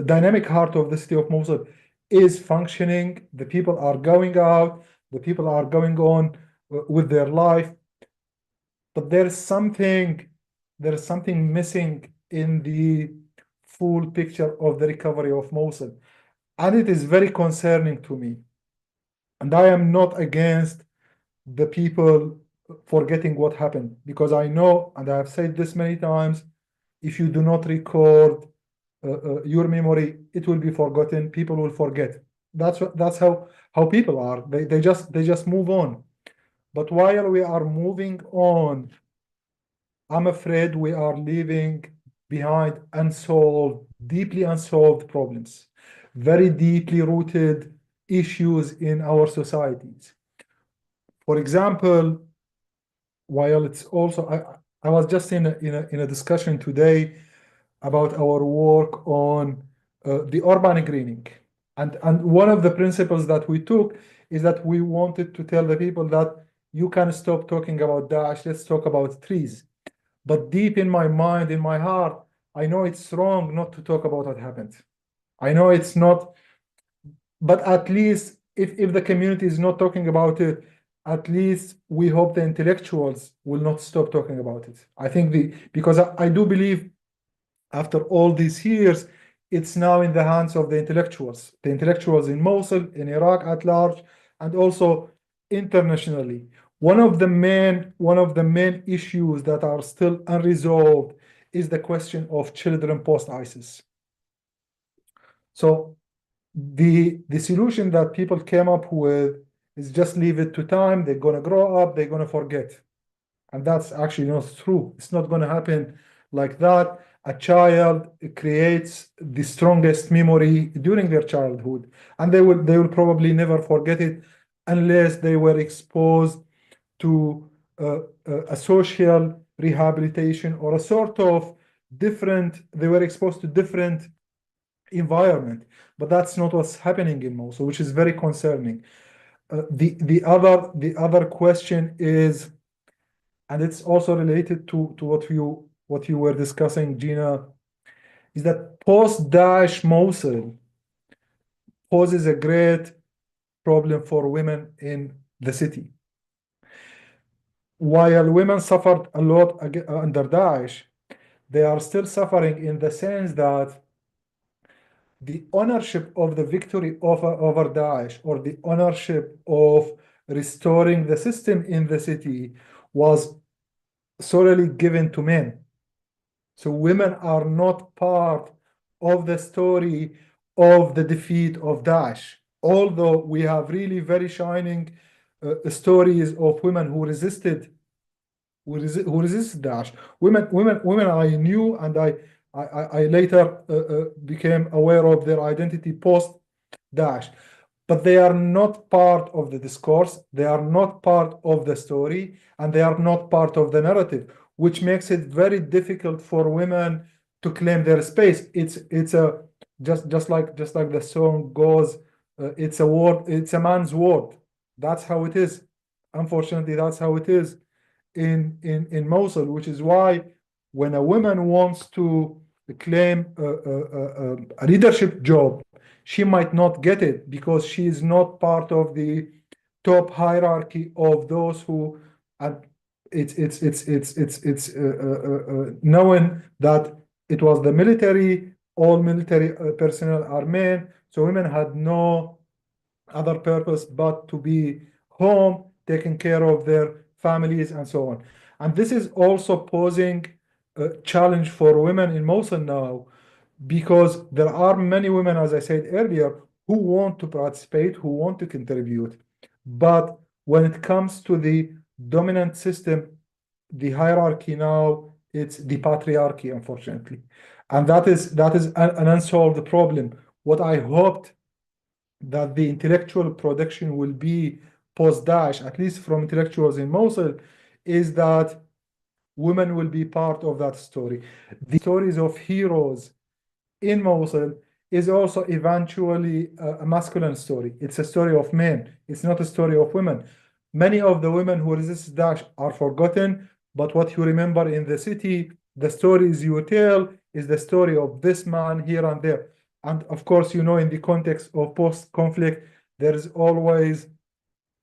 dynamic heart of the city of Mosul, is functioning. The people are going out. The people are going on with their life. But there's something missing in the full picture of the recovery of Mosul. And it is very concerning to me. And I am not against the people forgetting what happened, because I know, and I have said this many times, if you do not record your memory, it will be forgotten. People will forget. That's how people are. They just move on. But while we are moving on, I'm afraid we are leaving behind deeply unsolved problems, very deeply rooted issues in our societies. For example, while it's also, I was just in a discussion today about our work on the urban greening. And one of the principles that we took is that we wanted to tell the people that you can stop talking about Daesh, let's talk about trees. But deep in my mind, in my heart, I know it's wrong not to talk about what happened. I know it's not, but at least if the community is not talking about it, at least we hope the intellectuals will not stop talking about it. I think because I do believe after all these years, it's now in the hands of the intellectuals in Mosul, in Iraq at large, and also internationally. One of the main issues that are still unresolved is the question of children post-ISIS. So the solution that people came up with is just leave it to time. They're going to grow up, they're going to forget. And that's actually not true. It's not going to happen like that. A child creates the strongest memory during their childhood, and they will probably never forget it unless they were exposed to a social rehabilitation or a sort of they were exposed to different environment. But that's not what's happening in Mosul, which is very concerning. The other question is, and it's also related to what you were discussing, Gina, is that post-Daesh Mosul poses a great problem for women in the city. while women suffered a lot under Daesh, they are still suffering in the sense that the ownership of the victory over Daesh, or the ownership of restoring the system in the city, was solely given to men. So women are not part of the story of the defeat of Daesh. Although we have really very shining stories of women who resisted Daesh. Women I knew, and I later became aware of their identity post Daesh. But they are not part of the discourse, they are not part of the story, and they are not part of the narrative, which makes it very difficult for women to claim their space. It's a just like the song goes, it's a word, it's a man's word. That's how it is. Unfortunately, that's how it is in Mosul, which is why when a woman wants to claim a leadership job, she might not get it because she is not part of the top hierarchy of those who. And it's knowing that it was the military, all military personnel are men, so women had no other purpose but to be home, taking care of their families and so on. And this is also posing a challenge for women in Mosul now, because there are many women, as I said earlier, who want to participate, who want to contribute. But when it comes to the dominant system, the hierarchy now, it's the patriarchy, unfortunately. And that is an unsolved problem. What I hoped that the intellectual production will be post-Daesh, at least from intellectuals in Mosul, is that women will be part of that story. The stories of heroes in Mosul is also eventually a masculine story. It's a story of men. It's not a story of women. Many of the women who resist Daesh are forgotten, but what you remember in the city, the stories you tell, is the story of this man here and there. And of course, you know, in the context of post-conflict, there is always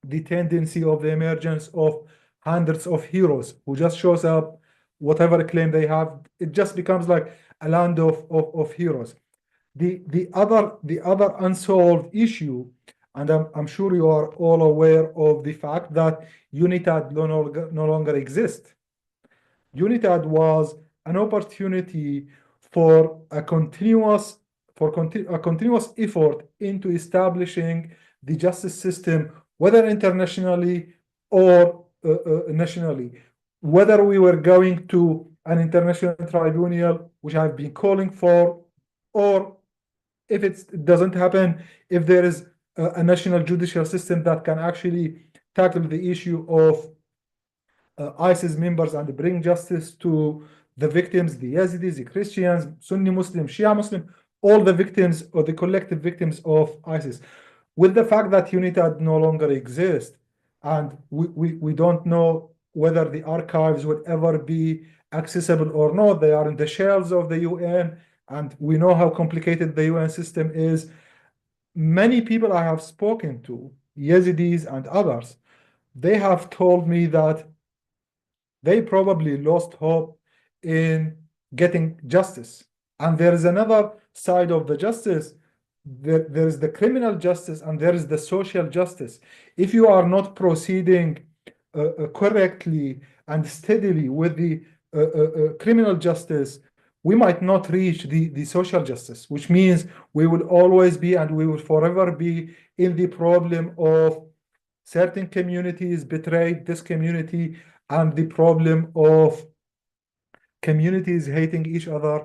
the tendency of the emergence of hundreds of heroes who just shows up, whatever claim they have, it just becomes like a land of heroes. The other unsolved issue, and I'm sure you are all aware of the fact that UNITAD no longer exists. UNITAD was an opportunity for a continuous effort into establishing the justice system, whether internationally or nationally. Whether we were going to an international tribunal, which I've been calling for, or if it doesn't happen, if there is a national judicial system that can actually tackle the issue of ISIS members and bring justice to the victims, the Yazidis, the Christians, Sunni Muslim, Shia Muslim, all the victims or the collective victims of ISIS. With the fact that UNITAD no longer exists, and we don't know whether the archives will ever be accessible or not, they are in the shelves of the UN, and we know how complicated the UN system is. Many people I have spoken to, Yazidis and others, they have told me that they probably lost hope in getting justice. And there is another side of the justice. There is the criminal justice and there is the social justice. If you are not proceeding correctly and steadily with the criminal justice, we might not reach the social justice, which means we will always be and we will forever be in the problem of certain communities betrayed this community, and the problem of communities hating each other,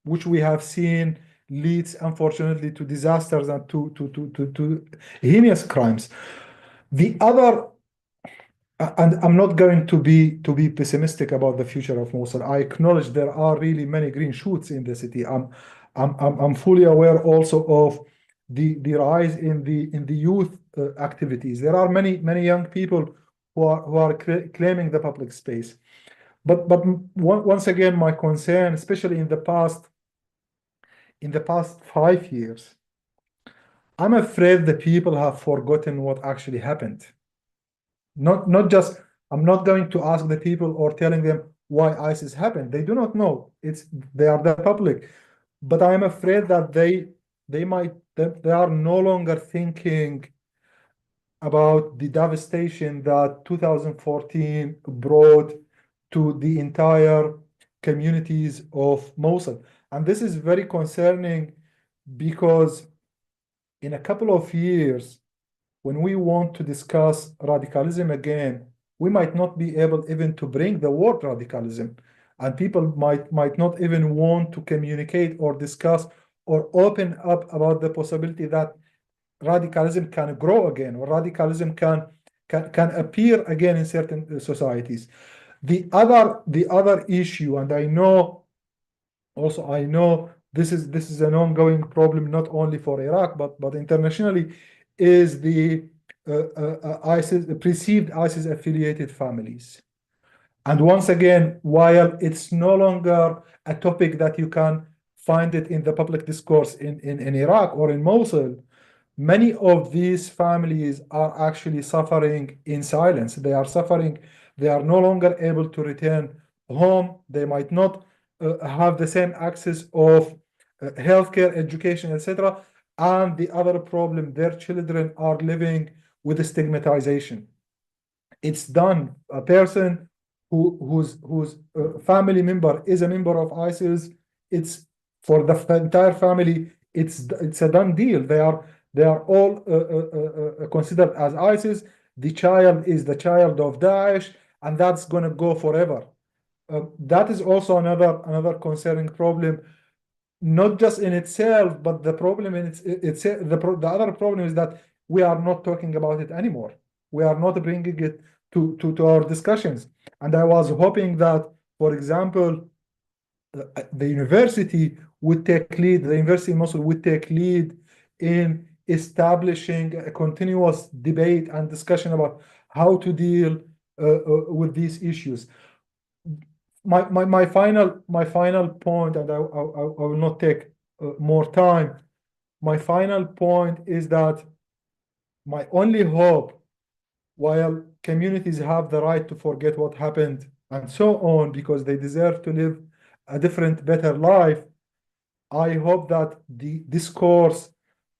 which we have seen leads, unfortunately, to disasters and to heinous crimes. The other, and I'm not going to be pessimistic about the future of Mosul. I acknowledge there are really many green shoots in the city. I'm fully aware also of the rise in the youth activities. There are many young people who are claiming the public space. But once again, my concern, especially in the past 5 years, I'm afraid the people have forgotten what actually happened. Not just, I'm not going to ask the people or telling them why ISIS happened. They do not know. They are the public. But I am afraid that they are no longer thinking about the devastation that 2014 brought to the entire communities of Mosul. And this is very concerning because in a couple of years, when we want to discuss radicalism again, we might not be able even to bring the word radicalism. And people might not even want to communicate or discuss or open up about the possibility that radicalism can grow again, or radicalism can appear again in certain societies. The other issue, and I know this is an ongoing problem not only for Iraq but internationally, is the ISIS perceived ISIS affiliated families. And once again, while it's no longer a topic that you can find it in the public discourse in Iraq or in Mosul, many of these families are actually suffering in silence. They are suffering. They are no longer able to return home. They might not have the same access of healthcare, education, etc. And the other problem, their children are living with the stigmatization. It's done. A person whose family member is a member of ISIS, it's for the entire family. It's a done deal. They are all considered as ISIS. The child is the child of Daesh, and that's going to go forever. That is also another concerning problem, not just in itself, but the problem in the other problem is that we are not talking about it anymore. We are not bringing it to our discussions. And I was hoping that, for example, the university would take lead, the University of Mosul would take lead in establishing a continuous debate and discussion about how to deal with these issues. My final point, and I will not take more time. My final point is that my only hope, while communities have the right to forget what happened and so on, because they deserve to live a different, better life, I hope that the discourse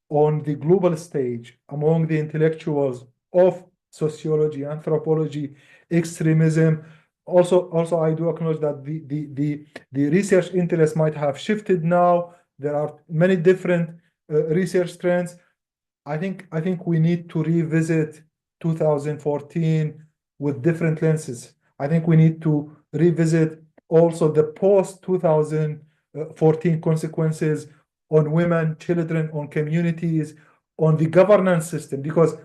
on the global stage among the intellectuals of sociology, anthropology, extremism. Also, I do acknowledge that the research interest might have shifted now. There are many different research trends. I think we need to revisit 2014 with different lenses. I think we need to revisit also the post 2014 consequences on women, children, on communities, on the governance system, because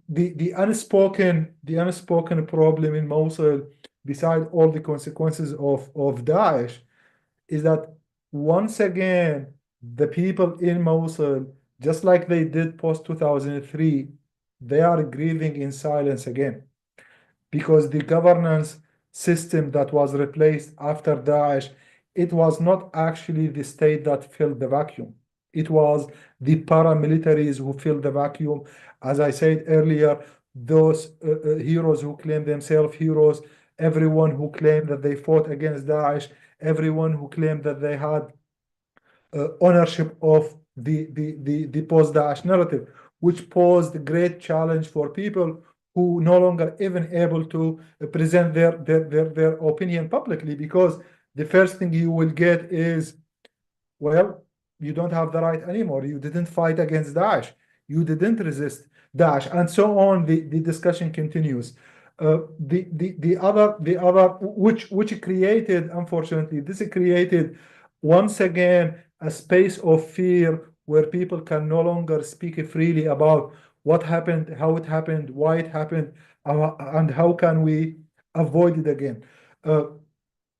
the unspoken problem in Mosul, beside all the consequences of Daesh, is that once again the people in Mosul, just like they did post 2003, they are grieving in silence again, because the governance system that was replaced after Daesh, it was not actually the state that filled the vacuum. It was the paramilitaries who filled the vacuum. As I said earlier, those heroes who claim themselves heroes, everyone who claimed that they fought against Daesh, everyone who claimed that they had ownership of the post-Daesh narrative, which posed a great challenge for people who no longer even able to present their opinion publicly, because the first thing you will get is, well, you don't have the right anymore. You didn't fight against Daesh. You didn't resist Daesh, and so on. The discussion continues. The other which created, unfortunately, this created once again a space of fear where people can no longer speak freely about what happened, how it happened, why it happened, and how can we avoid it again.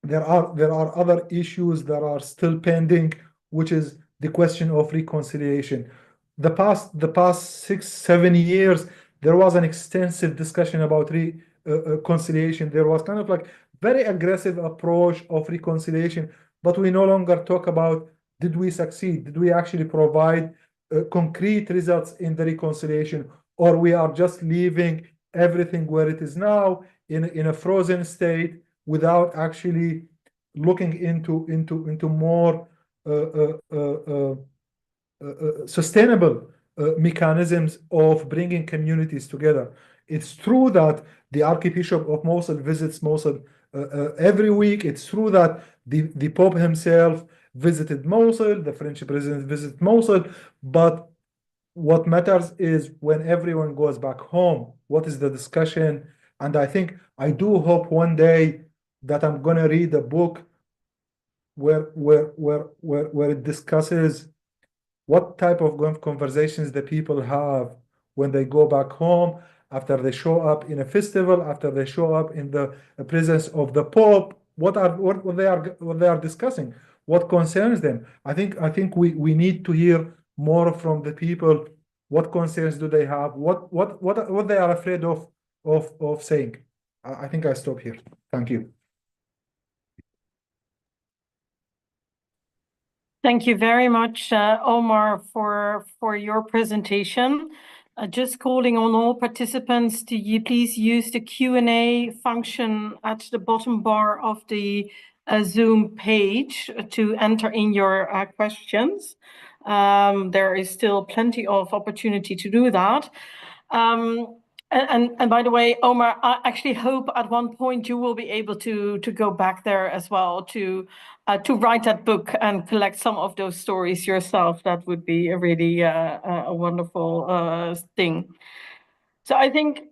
There are other issues that are still pending, which is the question of reconciliation. The past 6-7 years, there was an extensive discussion about reconciliation. There was kind of like very aggressive approach of reconciliation, but we no longer talk about, did we succeed? Did we actually provide concrete results in the reconciliation, or we are just leaving everything where it is now in a frozen state without actually looking into more sustainable mechanisms of bringing communities together. It's true that the Archbishop of Mosul visits Mosul every week. It's true that the Pope himself visited Mosul, the French president visited Mosul, but what matters is when everyone goes back home, what is the discussion? And I do hope one day that I'm gonna read a book where it discusses what type of conversations the people have when they go back home, after they show up in a festival, after they show up in the presence of the Pope, what they are discussing, what concerns them. I think we need to hear more from the people. What concerns do they have? What they are afraid of saying. I think I stop here. Thank you. Thank you very much, Omar, for your presentation. Just calling on all participants to please use the Q&A function at the bottom bar of the Zoom page to enter in your questions. There is still plenty of opportunity to do that. And by the way, Omar, I actually hope at one point you will be able to go back there as well to write that book and collect some of those stories yourself. That would be a really a wonderful thing. So I think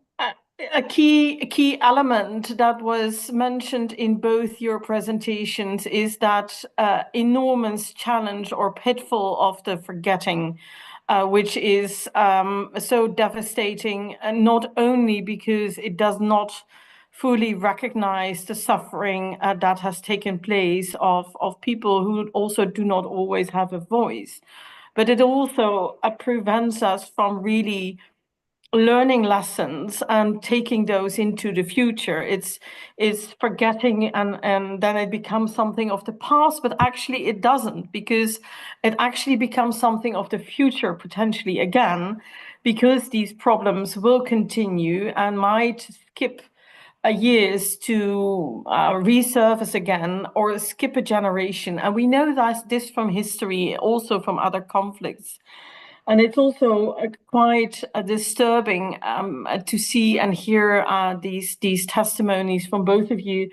a key element that was mentioned in both your presentations is that enormous challenge or pitfall of the forgetting, which is so devastating, and not only because it does not fully recognize the suffering that has taken place of people who also do not always have a voice, but it also prevents us from really learning lessons and taking those into the future. It's forgetting and then it becomes something of the past, but actually it doesn't, because it actually becomes something of the future potentially again, because these problems will continue and might skip years to resurface again or skip a generation. And we know that this from history, also from other conflicts. And it's also quite disturbing to see and hear these testimonies from both of you,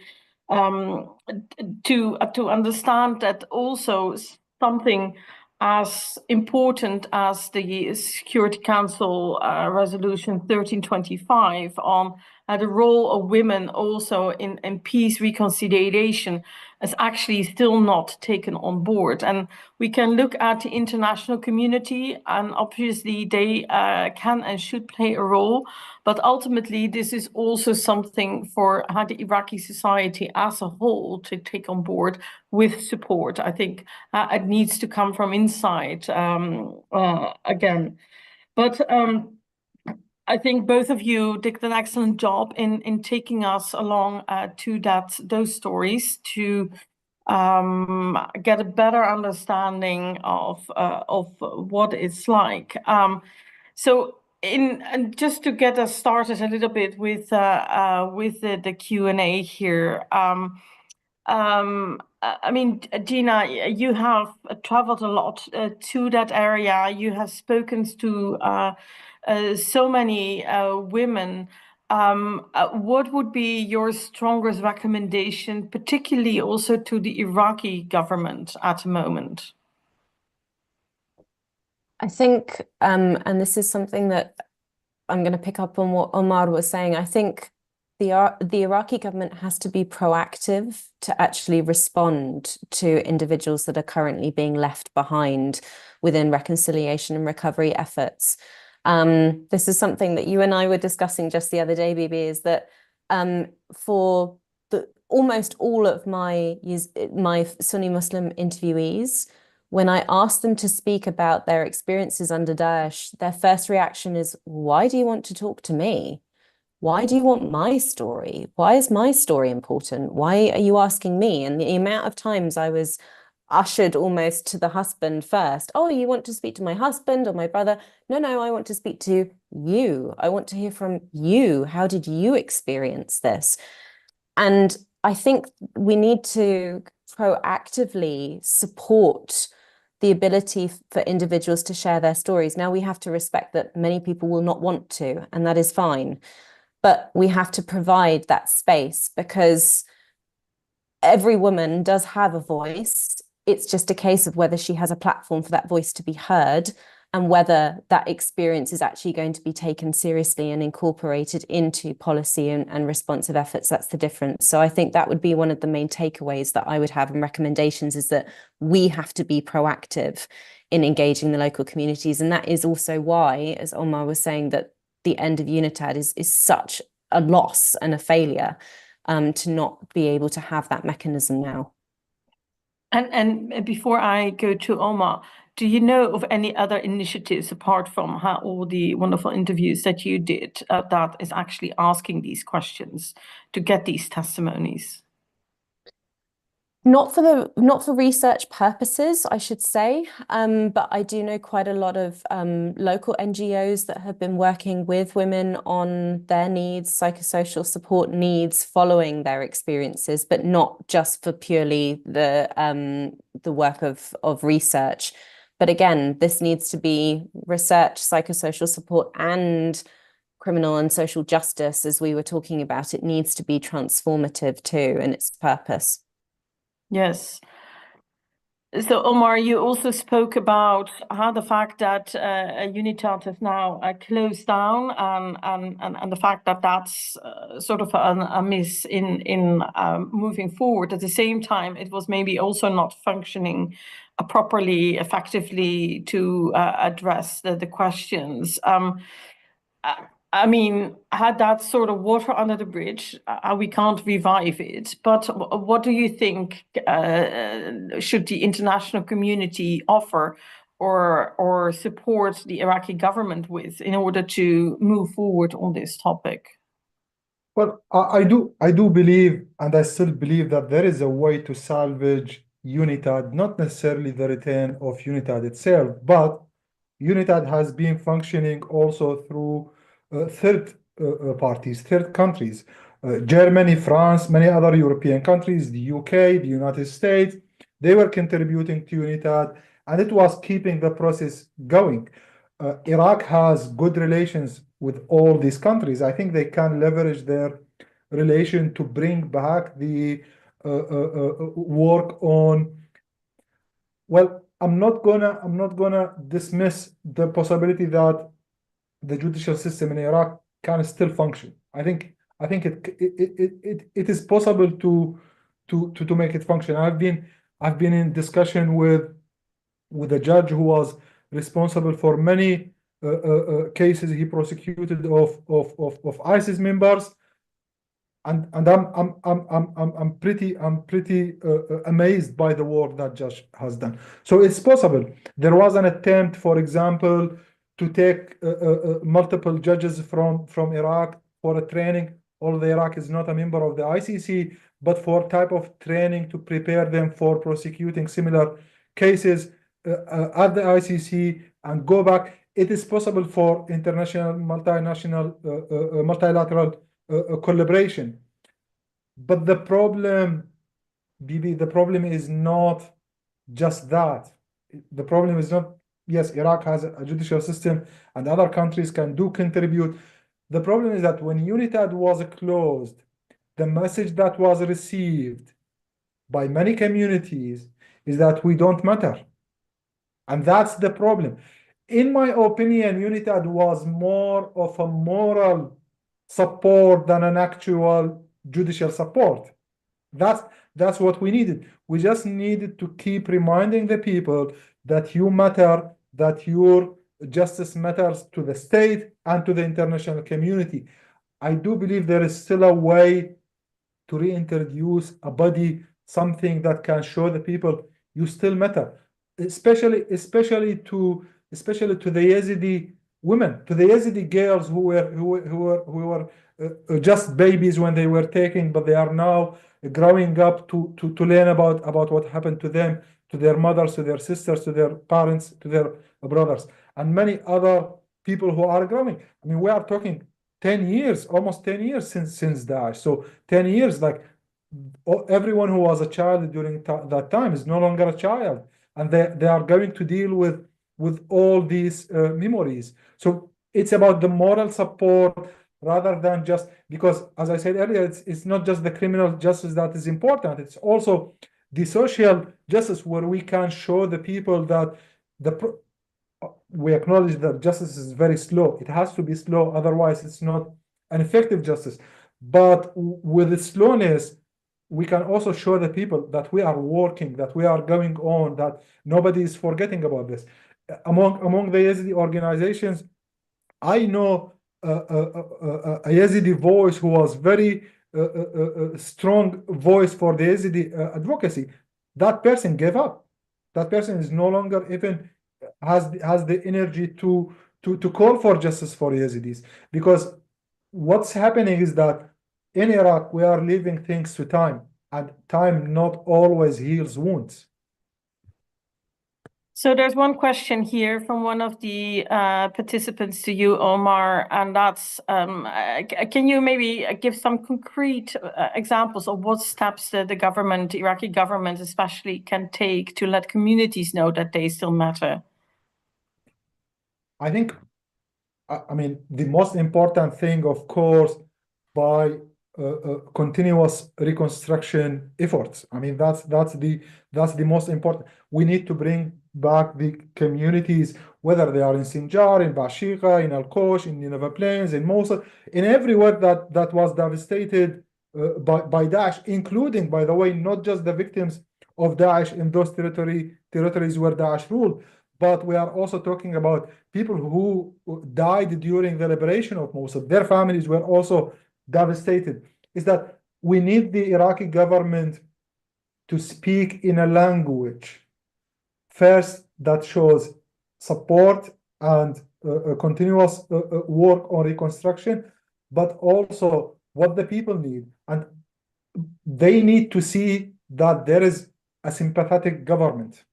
to understand that also something as important as the Security Council Resolution 1325 on the role of women also in peace reconciliation is actually still not taken on board. And we can look at the international community, and obviously they can and should play a role, but ultimately this is also something for the Iraqi society as a whole to take on board with support. I think it needs to come from inside again. But I think both of you did an excellent job in taking us along to those stories to get a better understanding of what it's like. And just to get us started a little bit with the Q&A here. I mean, Gina, you have traveled a lot to that area. You have spoken to so many women. What would be your strongest recommendation, particularly also to the Iraqi government at the moment? I think, and this is something that I'm going to pick up on what Omar was saying. I think the Iraqi government has to be proactive to actually respond to individuals that are currently being left behind within reconciliation and recovery efforts. This is something that you and I were discussing just the other day, Bibi, is that for almost all of my Sunni Muslim interviewees, when I ask them to speak about their experiences under Daesh, their first reaction is, why do you want to talk to me? Why do you want my story? Why is my story important? Why are you asking me? And the amount of times I was ushered almost to the husband first. Oh, you want to speak to my husband or my brother? No, no, I want to speak to you. I want to hear from you. How did you experience this? And I think we need to proactively support the ability for individuals to share their stories. Now, we have to respect that many people will not want to, and that is fine. But we have to provide that space because every woman does have a voice. It's just a case of whether she has a platform for that voice to be heard and whether that experience is actually going to be taken seriously and incorporated into policy and responsive efforts. That's the difference. So I think that would be one of the main takeaways that I would have and recommendations, is that we have to be proactive in engaging the local communities. And that is also why, as Omar was saying, that the end of UNITAD is such a loss and a failure, to not be able to have that mechanism now. And before I go to Omar, do you know of any other initiatives apart from all the wonderful interviews that you did that is actually asking these questions to get these testimonies? Not for research purposes, I should say, but I do know quite a lot of local NGOs that have been working with women on their needs, psychosocial support needs following their experiences, but not just for purely the work of research. But again, this needs to be research, psychosocial support, and criminal and social justice, as we were talking about. It needs to be transformative too in its purpose. Yes. So, Omar, you also spoke about how the fact that UNITAD is now closed down, and the fact that that's sort of a miss in moving forward. At the same time, it was maybe also not functioning properly, effectively to address the questions. I mean, had that sort of water under the bridge, we can't revive it. But what do you think should the international community offer or support the Iraqi government with in order to move forward on this topic? Well, I do believe, and I still believe, that there is a way to salvage UNITAD, not necessarily the return of UNITAD itself, but UNITAD has been functioning also through third parties, third countries, Germany, France, many other European countries, the UK, the United States. They were contributing to UNITAD, and it was keeping the process going. Iraq has good relations with all these countries. I think they can leverage their relation to bring back the work on. Well, I'm not gonna dismiss the possibility that the judicial system in Iraq can still function. I think it is possible to make it function. I've been in discussion with a judge who was responsible for many cases he prosecuted of ISIS members, and I'm pretty amazed by the work that judge has done. So it's possible. There was an attempt, for example, to take multiple judges from Iraq for a training. Although Iraq is not a member of the ICC, but for type of training to prepare them for prosecuting similar cases at the ICC and go back. It is possible for international, multilateral collaboration. But the problem, Bibi, the problem is not just that. The problem is not, yes, Iraq has a judicial system and other countries can contribute. The problem is that when UNITAD was closed, the message that was received by many communities is that we don't matter. And that's the problem. In my opinion, UNITAD was more of a moral support than an actual judicial support. That's what we needed. We just needed to keep reminding the people that you matter, that your justice matters to the state and to the international community. I do believe there is still a way to reintroduce a body, something that can show the people you still matter, especially to the Yazidi women, to the Yazidi girls who were just babies when they were taken, but they are now growing up to learn about what happened to them. to their mothers, to their sisters, to their parents, to their brothers, and many other people who are growing. I mean, we are talking 10 years, almost 10 years since Daesh. So 10 years, like everyone who was a child during that time is no longer a child, and they are going to deal with all these memories. So it's about the moral support rather than just, because as I said earlier, it's not just the criminal justice that is important, it's also the social justice, where we can show the people that we acknowledge that justice is very slow. It has to be slow, otherwise it's not an effective justice. But with the slowness, we can also show the people that we are working, that we are going on, that nobody is forgetting about this. Among the Yazidi organizations, I know a Yazidi voice who was very strong voice for the Yazidi advocacy. That person gave up. That person is no longer even has the energy to call for justice for Yazidis, because what's happening is that in Iraq we are leaving things to time, and time not always heals wounds. So there's one question here from one of the participants to you, Omar, and that's, can you maybe give some concrete examples of what steps the government, Iraqi government especially, can take to let communities know that they still matter? I think, I mean, the most important thing, of course, by continuous reconstruction efforts. I mean, that's the most important. We need to bring back the communities, whether they are in Sinjar, in Bashiqa, in Al-Qosh, in Nineveh Plains, in Mosul, in everywhere that was devastated by Daesh, including, by the way, not just the victims of Daesh in those territories where Daesh ruled, but we are also talking about people who died during the liberation of Mosul. Their families were also devastated. Is that we need the Iraqi government to speak in a language first that shows support and continuous work on reconstruction, but also what the people need. And they need to see that there is a sympathetic government.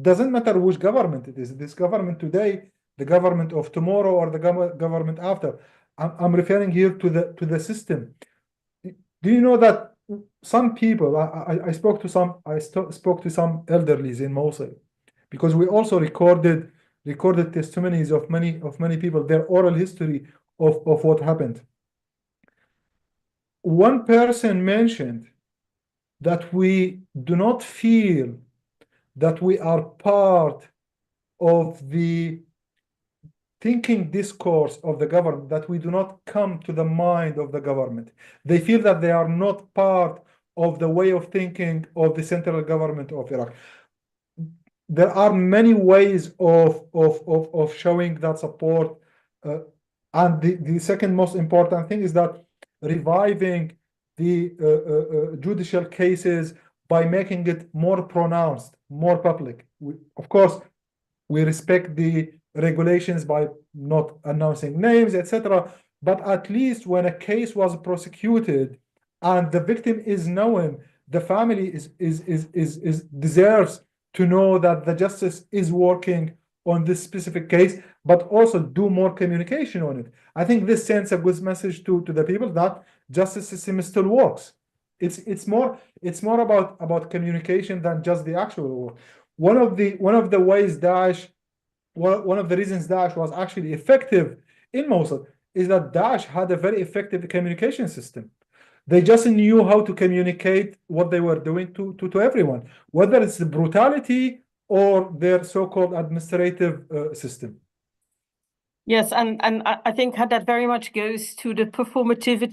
Doesn't matter which government it is, this government today, the government of tomorrow, or the government after. I'm referring here to the system. Do you know that some people, I spoke to some elderlies in Mosul, because we also recorded testimonies of many people, their oral history of what happened. One person mentioned that we do not feel that we are part of the thinking discourse of the government, that we do not come to the mind of the government. They feel that they are not part of the way of thinking of the central government of Iraq. There are many ways of showing that support. And the second most important thing is that reviving the judicial cases by making it more pronounced, more public. Of course, we respect the regulations by not announcing names, etc. But at least when a case was prosecuted and the victim is known, the family deserves to know that the justice is working on this specific case, but also do more communication on it. I think this sends a good message to the people that justice system still works. It's more about communication than just the actual work. One of the ways Daesh, one of the reasons Daesh was actually effective in Mosul is that Daesh had a very effective communication system. They just knew how to communicate what they were doing to everyone, whether it's the brutality or their so-called administrative system. Yes, and I think that very much goes to the performative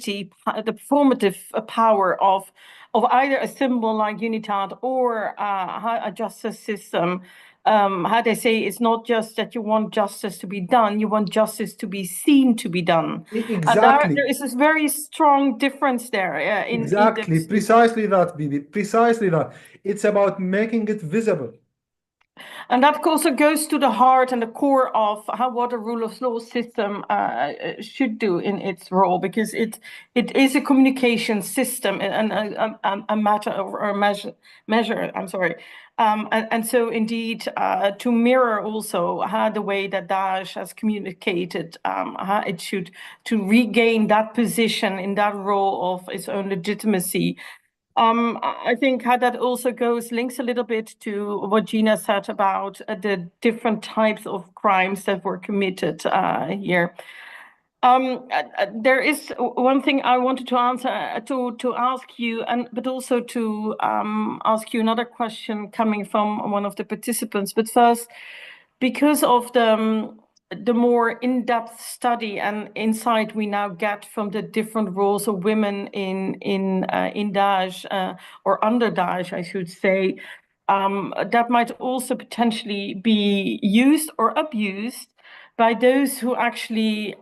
power of either a symbol like UNITAD or a justice system. How they say, it's not just that you want justice to be done, you want justice to be seen to be done. Exactly. There is this very strong difference there. Exactly, precisely that, Bibi, precisely that. It's about making it visible. And that also goes to the heart and the core of what a rule of law system should do in its role, because it is a communication system and a matter or a measure. I'm sorry. And so indeed, to mirror also how the way that Daesh has communicated, how it should to regain that position in that role of its own legitimacy. I think how that also links a little bit to what Gina said about the different types of crimes that were committed here. There is one thing I wanted to answer to ask you, but also to ask you another question coming from one of the participants. But first, because of the more in-depth study and insight we now get from the different roles of women in Daesh or under Daesh, I should say, that might also potentially be used or abused by those who actually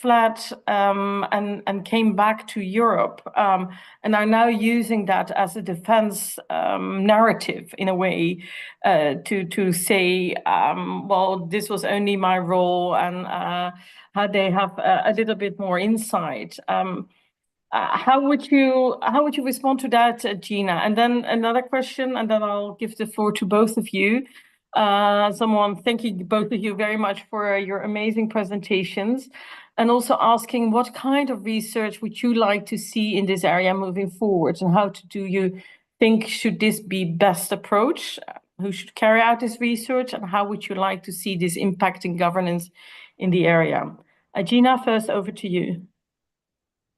fled and came back to Europe and are now using that as a defense narrative in a way to say, well, this was only my role, and how they have a little bit more insight. How would you respond to that, Gina? And then another question, and then I'll give the floor to both of you. Thanking both of you very much for your amazing presentations, and also asking what kind of research would you like to see in this area moving forward, and how do you think should this be best approach? Who should carry out this research, and how would you like to see this impacting governance in the area? Gina, first over to you.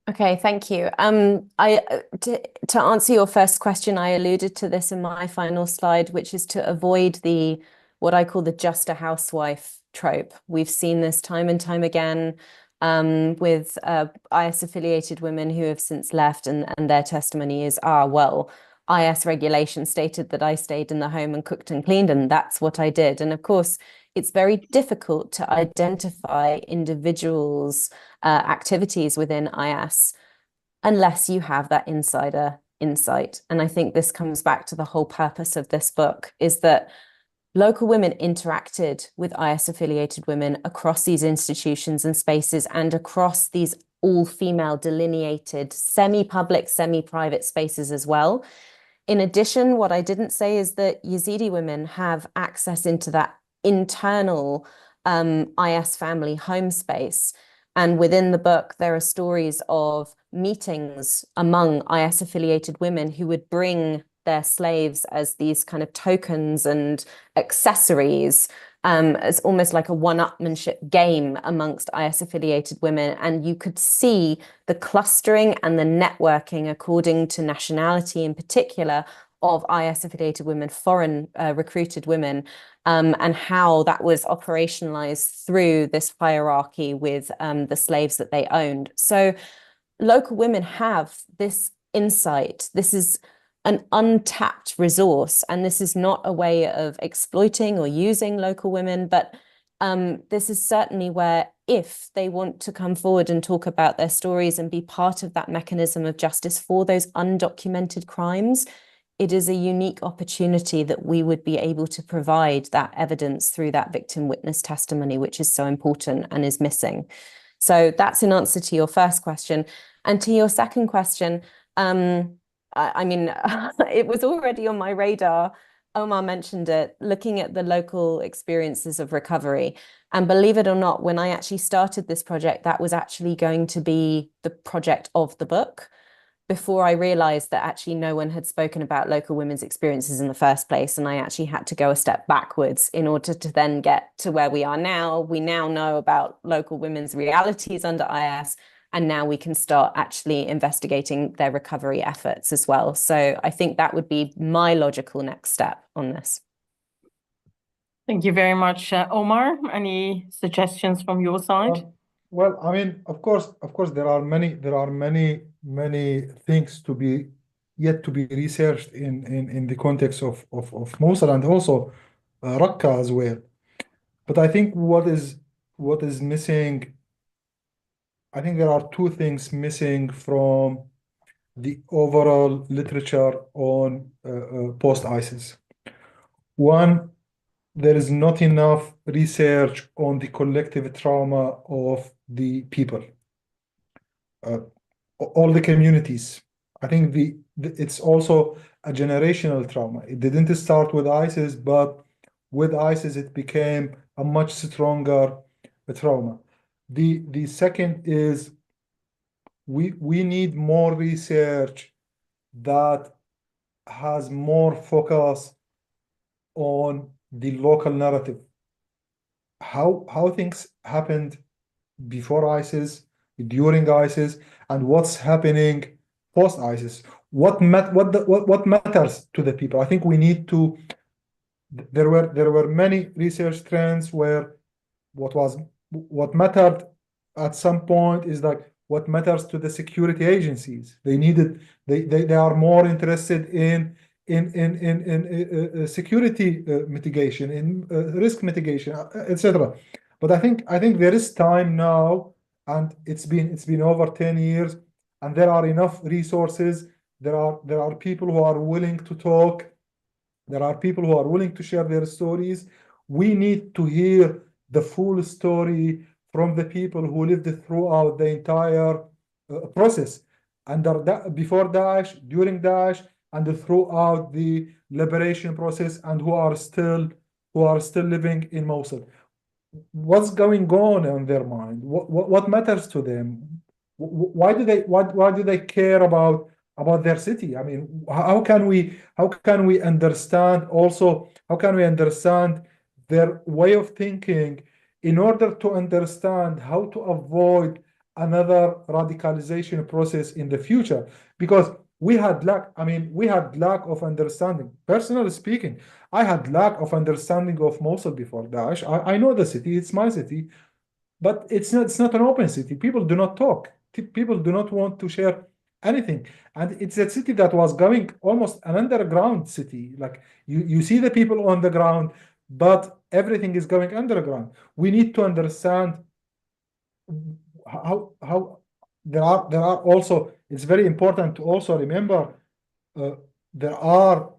Okay, thank you. To answer your first question, I alluded to this in my final slide, which is to avoid what I call the just a housewife trope. We've seen this time and time again with IS-affiliated women who have since left, and their testimony is, well, IS regulation stated that I stayed in the home and cooked and cleaned, and that's what I did. And of course, it's very difficult to identify individuals' activities within IS unless you have that insider insight. And I think this comes back to the whole purpose of this book, is that local women interacted with IS-affiliated women across these institutions and spaces and across these all-female delineated semi-public, semi-private spaces as well. In addition, what I didn't say is that Yazidi women have access into that internal IS family home space. And within the book, there are stories of meetings among IS-affiliated women who would bring their slaves as these kind of tokens and accessories, as almost like a one-upmanship game amongst IS-affiliated women. And you could see the clustering and the networking according to nationality in particular of IS-affiliated women, foreign recruited women, and how that was operationalized through this hierarchy with the slaves that they owned. So local women have this insight. This is an untapped resource, and this is not a way of exploiting or using local women, but this is certainly where, if they want to come forward and talk about their stories and be part of that mechanism of justice for those undocumented crimes, it is a unique opportunity that we would be able to provide that evidence through that victim witness testimony, which is so important and is missing. So that's in answer to your first question. And to your second question, I mean, it was already on my radar. Omar mentioned it, looking at the local experiences of recovery. And believe it or not, when I actually started this project, that was actually going to be the project of the book, before I realized that actually no one had spoken about local women's experiences in the first place. And I actually had to go a step backwards in order to then get to where we are now. We now know about local women's realities under IS, and now we can start actually investigating their recovery efforts as well. So I think that would be my logical next step on this. Thank you very much, Omar. Any suggestions from your side? Well, I mean, of course, there are many things yet to be researched in the context of Mosul and also Raqqa as well. But I think what is missing, I think there are two things missing from the overall literature on post-ISIS. One, there is not enough research on the collective trauma of the people, all the communities. I think it's also a generational trauma. It didn't start with ISIS, but with ISIS, it became a much stronger trauma. The second is we need more research that has more focus on the local narrative. How things happened before ISIS, during ISIS, and what's happening post ISIS. What matters to the people? I think we need to. There were many research trends where what mattered at some point is like what matters to the security agencies. They are more interested in security mitigation, in risk mitigation, etc. But I think there is time now, and it's been over 10 years, and there are enough resources. There are people who are willing to talk. There are people who are willing to share their stories. We need to hear the full story from the people who lived throughout the entire process, before Daesh, during Daesh, and throughout the liberation process, and who are still living in Mosul. What's going on in their mind? What matters to them? Why do they care about their city? I mean, how can we understand also, how can we understand their way of thinking in order to understand how to avoid another radicalization process in the future? Because we had lack of understanding. Personally speaking, I had lack of understanding of Mosul before Daesh. I know the city, it's my city, but it's not an open city. People do not talk. People do not want to share anything. And it's a city that was going almost an underground city. Like you see the people on the ground, but everything is going underground. We need to understand how there are also, it's very important to also remember there are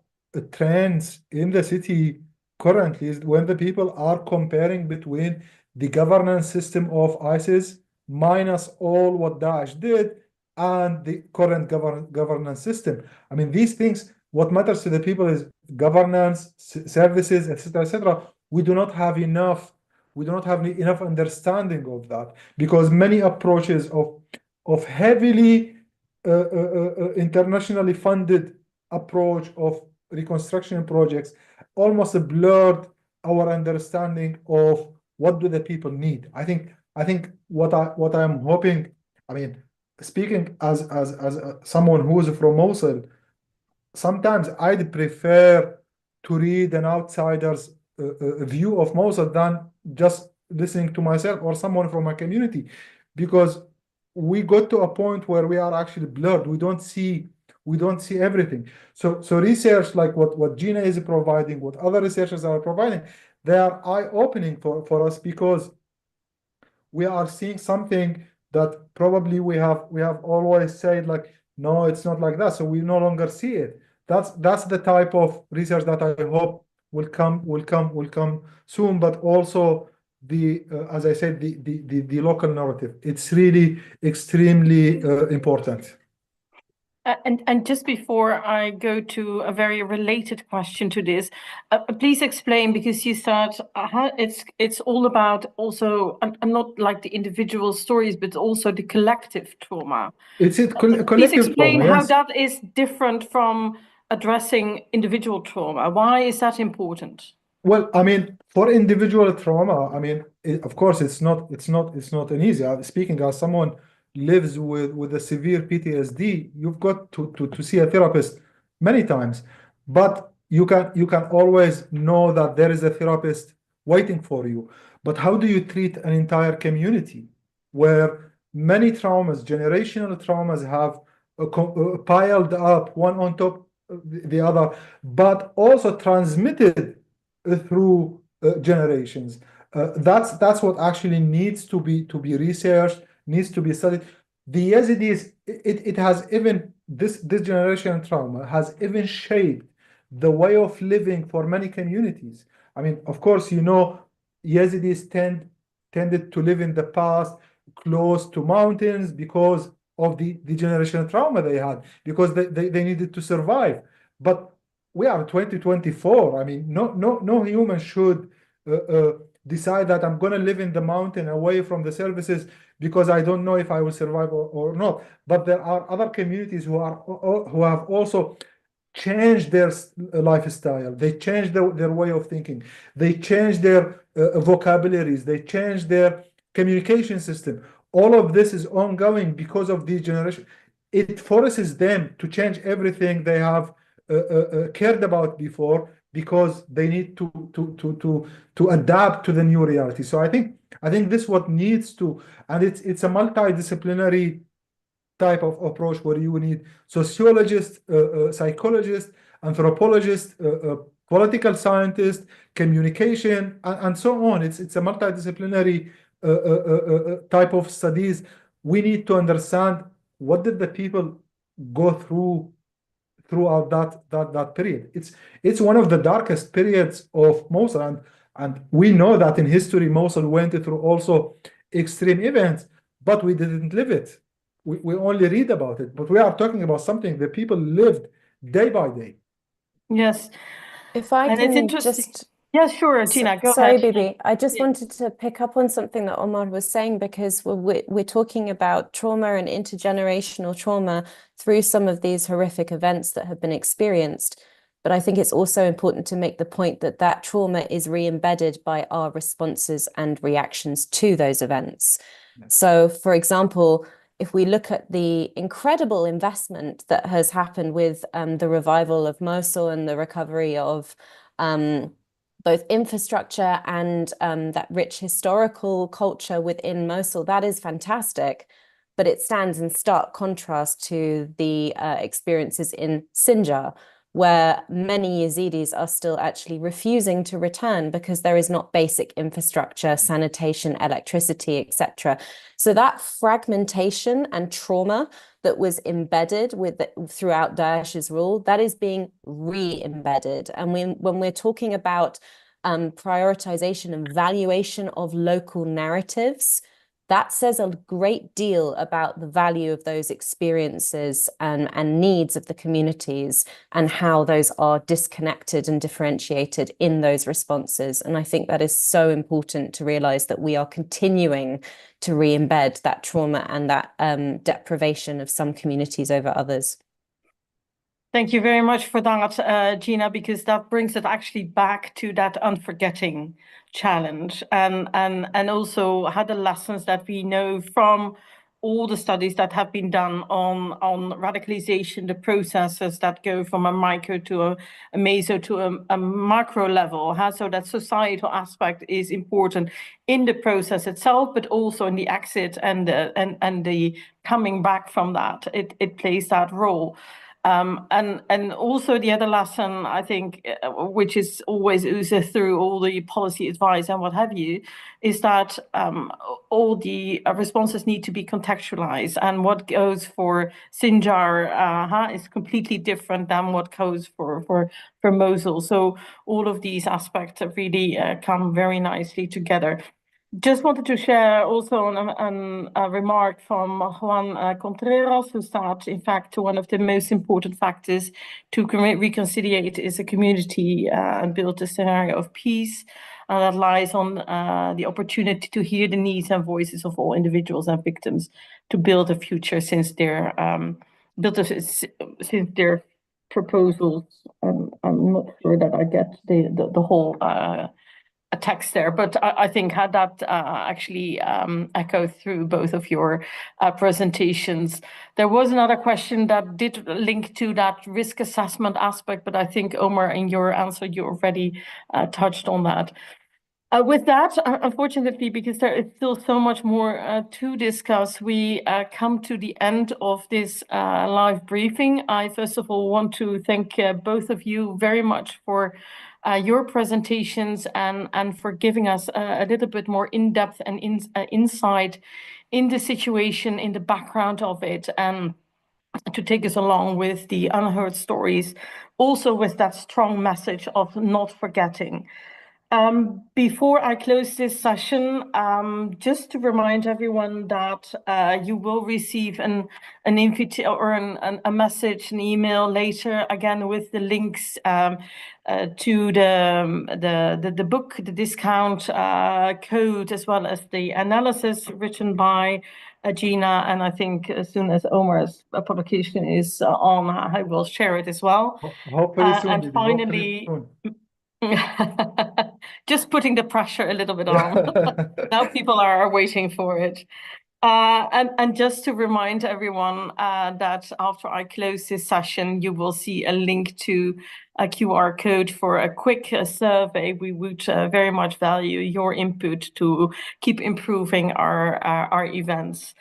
trends in the city currently when the people are comparing between the governance system of ISIS minus all what Daesh did and the current governance system. I mean, these things, what matters to the people is governance, services, etc., etc. We do not have enough understanding of that, because many approaches of heavily internationally funded approach of reconstruction projects almost blurred our understanding of what do the people need. I think what I'm hoping, I mean, speaking as someone who is from Mosul, sometimes I'd prefer to read an outsider's view of Mosul than just listening to myself or someone from my community, because we got to a point where we are actually blurred. We don't see everything. So research like what Gina is providing, what other researchers are providing, they are eye-opening for us, because we are seeing something that probably we have always said, like, no, it's not like that. So we no longer see it. That's the type of research that I hope will come soon. But also as I said, the local narrative. It's really extremely important. And just before I go to a very related question to this, please explain, because you said it's all about also, and not like the individual stories, but also the collective trauma. It's a Please collective explain trauma, how yes. that is different from addressing individual trauma. Why is that important? Well, I mean, for individual trauma, I mean, of course, it's not an easy. Speaking as someone lives with a severe PTSD, you've got to see a therapist many times, but you can always know that there is a therapist waiting for you. But how do you treat an entire community where many traumas, generational traumas, have piled up one on top of the other, but also transmitted through generations? That's what actually needs to be researched, needs to be studied. The Yazidis, it has even this generation trauma has even shaped the way of living for many communities. I mean, of course, Yazidis tended to live in the past close to mountains because of the generational trauma they had, because they needed to survive. But we are 2024. I mean, no human should decide that I'm going to live in the mountain away from the services because I don't know if I will survive or not. But there are other communities who have also changed their lifestyle. They changed their way of thinking. They changed their vocabularies. They changed their communication system. All of this is ongoing because of these generation. It forces them to change everything they have cared about before, because they need to adapt to the new reality. So I think this what needs to, and it's a multidisciplinary type of approach where you need sociologists, psychologists, anthropologists, political scientists, communication, and so on. It's a multidisciplinary type of studies. We need to understand what did the people go throughout that period. It's one of the darkest periods of Mosul, and we know that in history Mosul went through also extreme events, but we didn't live it. We only read about it, but we are talking about something that people lived day by day. Yes. If I And it's can interesting. just Yes, sure, Tina, go Sorry, ahead. Bibi. I just Yeah. wanted to pick up on something that Omar was saying, because we're talking about trauma and intergenerational trauma through some of these horrific events that have been experienced. But I think it's also important to make the point that that trauma is re-embedded by our responses and reactions to those events. So, for example, if we look at the incredible investment that has happened with the revival of Mosul and the recovery of both infrastructure and that rich historical culture within Mosul, that is fantastic. But it stands in stark contrast to the experiences in Sinjar, where many Yazidis are still actually refusing to return because there is not basic infrastructure, sanitation, electricity, etc. So that fragmentation and trauma that was embedded throughout Daesh's rule, that is being re-embedded. And when we're talking about prioritization and valuation of local narratives, that says a great deal about the value of those experiences and needs of the communities, and how those are disconnected and differentiated in those responses. And I think that is so important to realize that we are continuing to re-embed that trauma and that deprivation of some communities over others. Thank you very much for that, Gina, because that brings it actually back to that unforgetting challenge, and also how the lessons that we know from all the studies that have been done on radicalization, the processes that go from a micro to a meso to a macro level. So that societal aspect is important in the process itself, but also in the exit and the coming back from that. It plays that role. And also the other lesson, I think, which is always oozes through all the policy advice and what have you, is that all the responses need to be contextualized, and what goes for Sinjar is completely different than what goes for Mosul. So all of these aspects really come very nicely together. Just wanted to share also a remark from Juan Contreras, who said, in fact, one of the most important factors to reconciliate is a community and build a scenario of peace. And that lies on the opportunity to hear the needs and voices of all individuals and victims to build a future since their proposals. I'm not sure that I get the whole a text there, but I think had that actually echoed through both of your presentations. There was another question that did link to that risk assessment aspect, but I think, Omar, in your answer, you already touched on that. With that, unfortunately, because there is still so much more to discuss, we come to the end of this live briefing. I first of all want to thank both of you very much for your presentations and for giving us a little bit more in-depth and insight in the situation, in the background of it, and to take us along with the unheard stories, also with that strong message of not forgetting. Before I close this session, just to remind everyone that you will receive an invitation or a message, an email later, again with the links to the book, the discount code, as well as the analysis written by Gina. And I think as soon as Omar's publication is on, I will share it as well. Hopefully soon, And Didi, finally. hopefully soon. Just putting the pressure a little bit on. Now people are waiting for it. And just to remind everyone that after I close this session, you will see a link to a QR code for a quick survey. We would very much value your input to keep improving our events.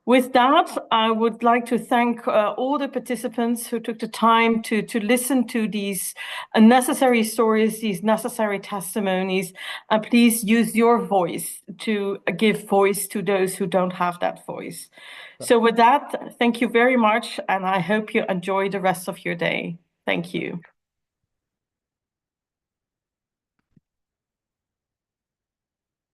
With that, I would like to thank all the participants who took the time to listen to these necessary stories, these necessary testimonies. Please use your voice to give voice to those who don't have that voice. So with that, thank you very much, and I hope you enjoy the rest of your day. Thank you.